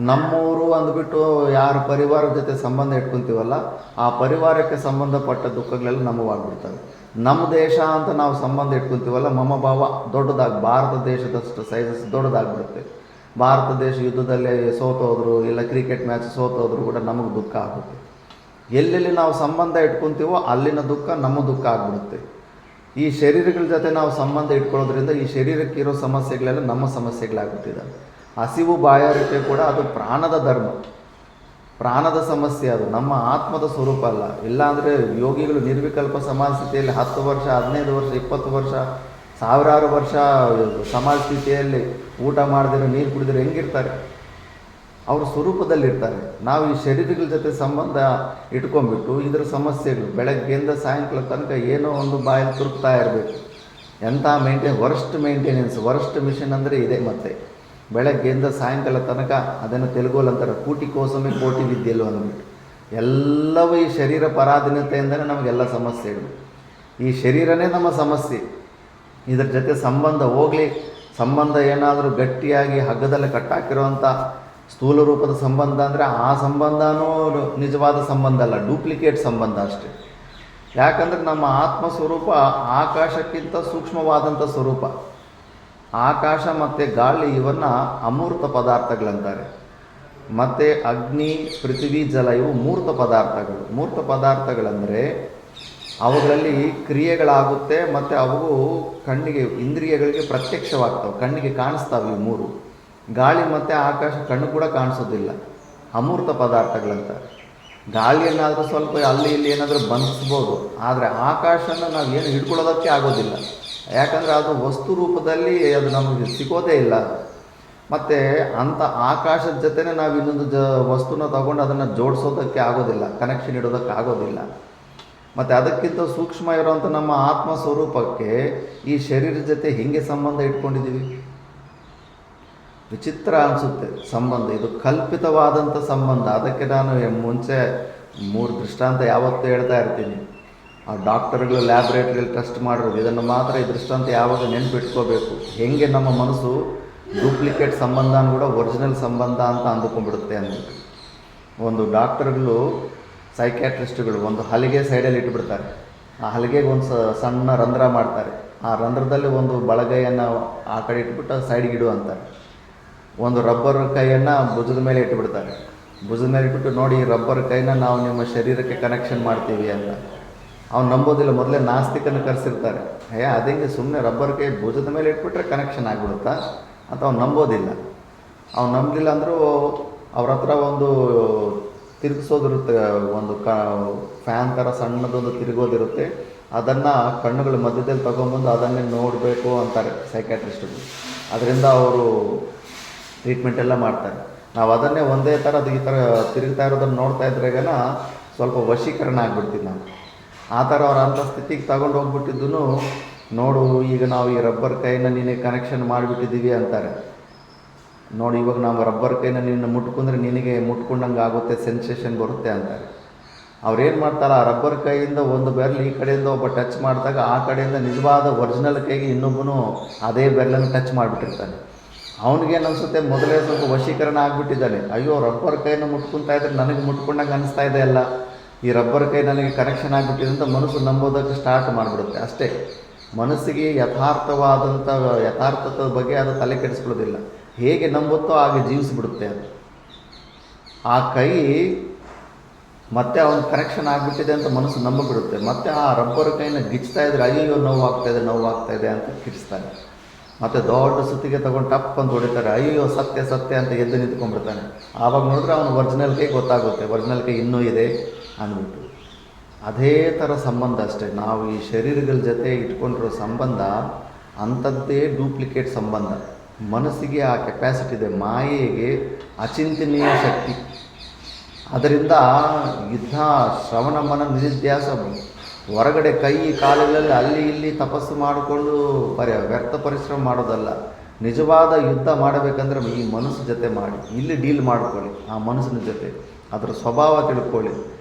ನಮ್ಮವರು ಅಂದ್ಬಿಟ್ಟು ಯಾರ ಪರಿವಾರದ ಜೊತೆ ಸಂಬಂಧ ಇಟ್ಕೊತೀವಲ್ಲ, ಆ ಪರಿವಾರಕ್ಕೆ ಸಂಬಂಧಪಟ್ಟ ದುಃಖಗಳೆಲ್ಲ ನಮಗಾಗ್ಬಿಡ್ತವೆ. ನಮ್ಮ ದೇಶ ಅಂತ ನಾವು ಸಂಬಂಧ ಇಟ್ಕೊತೀವಲ್ಲ, ಮಮ ಭಾವ ದೊಡ್ಡದಾಗಿ ಭಾರತ ದೇಶದಷ್ಟು ಸೈಜಸ್ ದೊಡ್ಡದಾಗ್ಬಿಡುತ್ತೆ. ಭಾರತ ದೇಶ ಯುದ್ಧದಲ್ಲಿ ಸೋತೋದ್ರು, ಇಲ್ಲ ಕ್ರಿಕೆಟ್ ಮ್ಯಾಚ್ ಸೋತೋದ್ರು ಕೂಡ ನಮಗೆ ದುಃಖ ಆಗುತ್ತೆ. ಎಲ್ಲೆಲ್ಲಿ ನಾವು ಸಂಬಂಧ ಇಟ್ಕೊತೀವೋ ಅಲ್ಲಿನ ದುಃಖ ನಮ್ಮ ದುಃಖ ಆಗಿಬಿಡುತ್ತೆ. ಈ ಶರೀರಗಳ ಜೊತೆ ನಾವು ಸಂಬಂಧ ಇಟ್ಕೊಳ್ಳೋದ್ರಿಂದ ಈ ಶರೀರಕ್ಕಿರೋ ಸಮಸ್ಯೆಗಳೆಲ್ಲ ನಮ್ಮ ಸಮಸ್ಯೆಗಳಾಗುತ್ತಿದ್ದಾವೆ. ಹಸಿವು ಬಾಯಾರಿಕೆ ಕೂಡ ಅದು ಪ್ರಾಣದ ಧರ್ಮ, ಪ್ರಾಣದ ಸಮಸ್ಯೆ, ಅದು ನಮ್ಮ ಆತ್ಮದ ಸ್ವರೂಪ ಅಲ್ಲ. ಇಲ್ಲಾಂದರೆ ಯೋಗಿಗಳು ನಿರ್ವಿಕಲ್ಪ ಸಮಾಜ ಸ್ಥಿತಿಯಲ್ಲಿ 10 ವರ್ಷ, 15 ವರ್ಷ, 20 ವರ್ಷ, ಸಾವಿರಾರು ವರ್ಷ ಸಮಾಜ ಸ್ಥಿತಿಯಲ್ಲಿ ಊಟ ಮಾಡಿದ್ರೆ, ನೀರು ಕುಡಿದ್ರೆ ಹೆಂಗಿರ್ತಾರೆ? ಅವರು ಸ್ವರೂಪದಲ್ಲಿರ್ತಾರೆ. ನಾವು ಈ ಶರೀರಗಳ ಜೊತೆ ಸಂಬಂಧ ಇಟ್ಕೊಂಡ್ಬಿಟ್ಟು ಇದರ ಸಮಸ್ಯೆಗಳು ಬೆಳಗ್ಗೆಯಿಂದ ಸಾಯಂಕಾಲ ತನಕ ಏನೋ ಒಂದು ಬಾಯಲ್ಲಿ ತುರುಕ್ತಾ ಇರಬೇಕು. ಎಂಥ ವರ್ಸ್ಟ್ ಮೇಂಟೆನೆನ್ಸ್, ವರ್ಸ್ಟ್ ಮಿಷನ್ ಅಂದರೆ ಇದೆ. ಮತ್ತು ಬೆಳಗ್ಗೆಯಿಂದ ಸಾಯಂಕಾಲ ತನಕ ಅದನ್ನು ತೆಲುಗಲ್ಲಿ ಅಂತಾರೆ ಕೂಟಿ ಕೋಸಮೇ ಕೋಟಿ ವಿದ್ಯೆಲು ಅಂದ್ಬಿಟ್ಟು. ಎಲ್ಲವೂ ಈ ಶರೀರ ಪರಾಧೀನತೆಯಿಂದಲೇ ನಮಗೆಲ್ಲ ಸಮಸ್ಯೆಗಳು. ಈ ಶರೀರನೇ ನಮ್ಮ ಸಮಸ್ಯೆ. ಇದರ ಜೊತೆ ಸಂಬಂಧ ಹೋಗಲಿ, ಸಂಬಂಧ ಏನಾದರೂ ಗಟ್ಟಿಯಾಗಿ ಹಗ್ಗದಲ್ಲಿ ಕಟ್ಟಾಕಿರೋವಂಥ ಸ್ಥೂಲ ರೂಪದ ಸಂಬಂಧ ಅಂದರೆ ಆ ಸಂಬಂಧನೂ ನಿಜವಾದ ಸಂಬಂಧ ಅಲ್ಲ, ಡೂಪ್ಲಿಕೇಟ್ ಸಂಬಂಧ ಅಷ್ಟೇ. ಯಾಕಂದರೆ ನಮ್ಮ ಆತ್ಮ ಸ್ವರೂಪ ಆಕಾಶಕ್ಕಿಂತ ಸೂಕ್ಷ್ಮವಾದಂಥ ಸ್ವರೂಪ. ಆಕಾಶ ಮತ್ತು ಗಾಳಿ ಇವನ್ನು ಅಮೂರ್ತ ಪದಾರ್ಥಗಳಂತಾರೆ. ಮತ್ತು ಅಗ್ನಿ, ಪೃಥ್ವಿ, ಜಲ ಇವು ಮೂರ್ತ ಪದಾರ್ಥಗಳು. ಮೂರ್ತ ಪದಾರ್ಥಗಳಂದರೆ ಅವುಗಳಲ್ಲಿ ಕ್ರಿಯೆಗಳಾಗುತ್ತೆ ಮತ್ತು ಅವು ಕಣ್ಣಿಗೆ, ಇಂದ್ರಿಯಗಳಿಗೆ ಪ್ರತ್ಯಕ್ಷವಾಗ್ತವೆ, ಕಣ್ಣಿಗೆ ಕಾಣಿಸ್ತಾವೆ. ಇವು ಮೂರು, ಗಾಳಿ ಮತ್ತು ಆಕಾಶ ಕಣ್ಣು ಕೂಡ ಕಾಣಿಸೋದಿಲ್ಲ, ಅಮೂರ್ತ ಪದಾರ್ಥಗಳಂತಾರೆ. ಗಾಳಿಯನ್ನಾದರೂ ಸ್ವಲ್ಪ ಅಲ್ಲಿ ಇಲ್ಲಿ ಏನಾದರೂ ಬಂಧಿಸ್ಬೋದು, ಆದರೆ ಆಕಾಶನ ನಾವು ಏನು ಹಿಡ್ಕೊಳ್ಳೋದಕ್ಕೆ ಆಗೋದಿಲ್ಲ. ಯಾಕಂದರೆ ಅದು ವಸ್ತು ರೂಪದಲ್ಲಿ ಅದು ನಮಗೆ ಸಿಗೋದೇ ಇಲ್ಲ. ಮತ್ತು ಅಂಥ ಆಕಾಶದ ಜೊತೆನೇ ನಾವು ಇನ್ನೊಂದು ವಸ್ತುನ ತಗೊಂಡು ಅದನ್ನು ಜೋಡಿಸೋದಕ್ಕೆ ಆಗೋದಿಲ್ಲ, ಕನೆಕ್ಷನ್ ಇಡೋದಕ್ಕೆ ಆಗೋದಿಲ್ಲ. ಮತ್ತು ಅದಕ್ಕಿಂತ ಸೂಕ್ಷ್ಮ ಇರೋವಂಥ ನಮ್ಮ ಆತ್ಮ ಸ್ವರೂಪಕ್ಕೆ ಈ ಶರೀರದ ಜೊತೆ ಹೇಗೆ ಸಂಬಂಧ ಇಟ್ಕೊಂಡಿದ್ದೀವಿ? ವಿಚಿತ್ರ ಅನಿಸುತ್ತೆ ಸಂಬಂಧ. ಇದು ಕಲ್ಪಿತವಾದಂಥ ಸಂಬಂಧ. ಅದಕ್ಕೆ ನಾನು ಮುಂಚೆ 3 ದೃಷ್ಟಾಂತ ಯಾವತ್ತೂ ಹೇಳ್ತಾ ಇರ್ತೀನಿ. ಆ ಡಾಕ್ಟರ್ಗಳು ಲ್ಯಾಬ್ರೇಟ್ರಿಯಲ್ಲಿ ಟೆಸ್ಟ್ ಮಾಡಿರೋದು ಇದನ್ನು ಮಾತ್ರ ಈ ದೃಷ್ಟಾಂತ ಯಾವಾಗ ನೆನ್ಪಿಟ್ಕೋಬೇಕು. ಹೇಗೆ ನಮ್ಮ ಮನಸ್ಸು ಡೂಪ್ಲಿಕೇಟ್ ಸಂಬಂಧನ ಕೂಡ ಒರಿಜಿನಲ್ ಸಂಬಂಧ ಅಂತ ಅಂದುಕೊಂಡ್ಬಿಡುತ್ತೆ ಅಂದ್ಬಿಟ್ಟು. ಒಂದು ಡಾಕ್ಟರ್ಗಳು, ಸೈಕ್ಯಾಟ್ರಿಸ್ಟ್ಗಳು ಒಂದು ಹಲಿಗೆ ಸೈಡಲ್ಲಿ ಇಟ್ಬಿಡ್ತಾರೆ. ಆ ಹಲಿಗೆಗೆ ಒಂದು ಸಣ್ಣ ರಂಧ್ರ ಮಾಡ್ತಾರೆ. ಆ ರಂಧ್ರದಲ್ಲಿ ಒಂದು ಬಳಗೈಯನ್ನು ಆ ಕಡೆ ಇಟ್ಬಿಟ್ಟು ಸೈಡ್ಗೆ ಇಡು ಅಂತಾರೆ. ಒಂದು ರಬ್ಬರ್ ಕೈಯನ್ನು ಭುಜದ ಮೇಲೆ ಇಟ್ಬಿಡ್ತಾರೆ. ಭುಜದ ಮೇಲೆ ಇಟ್ಬಿಟ್ಟು ನೋಡಿ, ಈ ರಬ್ಬರ್ ಕೈನ ನಾವು ನಿಮ್ಮ ಶರೀರಕ್ಕೆ ಕನೆಕ್ಷನ್ ಮಾಡ್ತೀವಿ ಅಂತ. ಅವ್ನು ನಂಬೋದಿಲ್ಲ. ಮೊದಲೇ ನಾಸ್ತಿಕನ್ನು ಕರೆಸಿರ್ತಾರೆ. ಅದೇಂಗೆ ಸುಮ್ಮನೆ ರಬ್ಬರ್ ಕೈ ಭುಜದ ಮೇಲೆ ಇಟ್ಬಿಟ್ರೆ ಕನೆಕ್ಷನ್ ಆಗಿಬಿಡುತ್ತಾ ಅಂತ ಅವ್ನು ನಂಬೋದಿಲ್ಲ. ಅವ್ನು ನಂಬಲಿಲ್ಲ ಅಂದರೂ ಅವ್ರ ಹತ್ರ ಒಂದು ತಿರುಗಿಸೋದಿರುತ್ತೆ, ಒಂದು ಫ್ಯಾನ್ ಥರ ಸಣ್ಣದೊಂದು ತಿರುಗೋದಿರುತ್ತೆ. ಅದನ್ನು ಕಣ್ಣುಗಳ ಮಧ್ಯದಲ್ಲಿ ತೊಗೊಂಬಂದು ಅದನ್ನೇ ನೋಡಬೇಕು ಅಂತಾರೆ ಸೈಕ್ಯಾಟ್ರಿಸ್ಟ್ಗಳು. ಅದರಿಂದ ಅವರು ಟ್ರೀಟ್ಮೆಂಟ್ ಎಲ್ಲ ಮಾಡ್ತಾರೆ. ನಾವು ಅದನ್ನೇ ಒಂದೇ ಥರ ಅದು ಈ ಥರ ತಿರುಗ್ತಾ ಇರೋದನ್ನು ನೋಡ್ತಾ ಇದ್ರಾಗನ ಸ್ವಲ್ಪ ವಶೀಕರಣ ಆಗಿಬಿಡ್ತೀವಿ ನಾವು. ಆ ಥರ ಅವ್ರು ಅಂಥ ಸ್ಥಿತಿಗೆ ತಗೊಂಡು ಹೋಗ್ಬಿಟ್ಟಿದ್ದು. ನೋಡು, ಈಗ ನಾವು ಈ ರಬ್ಬರ್ ಕೈನ ನೀನೇ ಕನೆಕ್ಷನ್ ಮಾಡಿಬಿಟ್ಟಿದ್ದೀವಿ ಅಂತಾರೆ. ನೋಡಿ, ಇವಾಗ ನಾವು ರಬ್ಬರ್ ಕೈನ ನಿನ್ನ ಮುಟ್ಕೊಂಡ್ರೆ ನಿನಗೆ ಮುಟ್ಕೊಂಡಂಗೆ ಆಗುತ್ತೆ, ಸೆನ್ಸೇಷನ್ ಬರುತ್ತೆ ಅಂತಾರೆ. ಅವ್ರೇನು ಮಾಡ್ತಾರೆ, ಆ ರಬ್ಬರ್ ಕೈಯಿಂದ ಒಂದು ಬೆರಳು ಈ ಕಡೆಯಿಂದ ಒಬ್ಬ ಟಚ್ ಮಾಡಿದಾಗ ಆ ಕಡೆಯಿಂದ ನಿಜವಾದ ಒರಿಜಿನಲ್ ಕೈಗೆ ಇನ್ನೊಬ್ಬನು ಅದೇ ಬೆರಳನ್ನು ಟಚ್ ಮಾಡಿಬಿಟ್ಟಿರ್ತಾನೆ. ಅವನಿಗೇನು ಅನಿಸುತ್ತೆ, ಮೊದಲೇ ಸ್ವಲ್ಪ ವಶೀಕರಣ ಆಗಿಬಿಟ್ಟಿದ್ದಾನೆ. ಅಯ್ಯೋ, ರಬ್ಬರ್ ಕೈನ ಮುಟ್ಕೊತಾ ಇದ್ರೆ ನನಗೆ ಮುಟ್ಕೊಂಡಂಗೆ ಅನಿಸ್ತಾ ಇದೆ ಅಲ್ಲ, ಈ ರಬ್ಬರ್ ಕೈ ನನಗೆ ಕನೆಕ್ಷನ್ ಆಗಿಬಿಟ್ಟಿದೆ ಅಂತ ಮನಸ್ಸು ನಂಬೋದಕ್ಕೆ ಸ್ಟಾರ್ಟ್ ಮಾಡಿಬಿಡುತ್ತೆ ಅಷ್ಟೇ. ಮನಸ್ಸಿಗೆ ಯಥಾರ್ಥದ ಬಗ್ಗೆ ಅದು ತಲೆ ಕೆಡಿಸ್ಕೊಳ್ಳೋದಿಲ್ಲ. ಹೇಗೆ ನಂಬುತ್ತೋ ಹಾಗೆ ಜೀವಿಸಿಬಿಡುತ್ತೆ ಅದು. ಆ ಕೈ ಮತ್ತೆ ಅವನು ಕನೆಕ್ಷನ್ ಆಗಿಬಿಟ್ಟಿದೆ ಅಂತ ಮನಸ್ಸು ನಂಬಿಬಿಡುತ್ತೆ. ಮತ್ತು ಆ ರಬ್ಬರ್ ಕೈನ ಗಿಚ್ತಾ ಇದ್ರೆ ಅಯ್ಯೋ ನೋವಾಗ್ತಾಯಿದೆ ಅಂತ ಕಿಡಿಸ್ತಾನೆ. ಮತ್ತು ದೊಡ್ಡ ಸುತ್ತಿಗೆ ತೊಗೊಂಡು ಟಪ್ ಅಂತ ಹೊಡಿತಾರೆ. ಅಯ್ಯೋ ಸತ್ಯ ಅಂತ ಎದ್ದು ನಿಂತ್ಕೊಂಡ್ಬಿಡ್ತಾನೆ. ಆವಾಗ ನೋಡಿದ್ರೆ ಅವನು ಒರಿಜಿನಲ್ ಕೈ ಗೊತ್ತಾಗುತ್ತೆ, ಒರಿಜಿನಲ್ ಕೈ ಇನ್ನೂ ಇದೆ ಅಂದ್ಬಿಟ್ಟು. ಅದೇ ಥರ ಸಂಬಂಧ ಅಷ್ಟೇ. ನಾವು ಈ ಶರೀರಗಳ ಜೊತೆ ಇಟ್ಕೊಂಡಿರೋ ಸಂಬಂಧ ಅಂಥದ್ದೇ ಡೂಪ್ಲಿಕೇಟ್ ಸಂಬಂಧ. ಮನಸ್ಸಿಗೆ ಆ ಕೆಪ್ಯಾಸಿಟಿ ಇದೆ, ಮಾಯೆಗೆ ಅಚಿಂತನೀಯ ಶಕ್ತಿ. ಅದರಿಂದ ಯುದ್ಧ, ಶ್ರವಣ, ಮನ, ನಿಧಿಧ್ಯಾಸ, ಹೊರಗಡೆ ಕೈ ಕಾಲುಗಳಲ್ಲಿ ಅಲ್ಲಿ ಇಲ್ಲಿ ತಪಸ್ಸು ಮಾಡಿಕೊಂಡು ವ್ಯರ್ಥ ಪರಿಶ್ರಮ ಮಾಡೋದಲ್ಲ. ನಿಜವಾದ ಯುದ್ಧ ಮಾಡಬೇಕಂದ್ರೆ ಈ ಮನಸ್ಸು ಜೊತೆ ಮಾಡಿ, ಇಲ್ಲಿ ಡೀಲ್ ಮಾಡ್ಕೊಳ್ಳಿ ಆ ಮನಸ್ಸಿನ ಜೊತೆ, ಅದರ ಸ್ವಭಾವ ತಿಳ್ಕೊಳ್ಳಿ,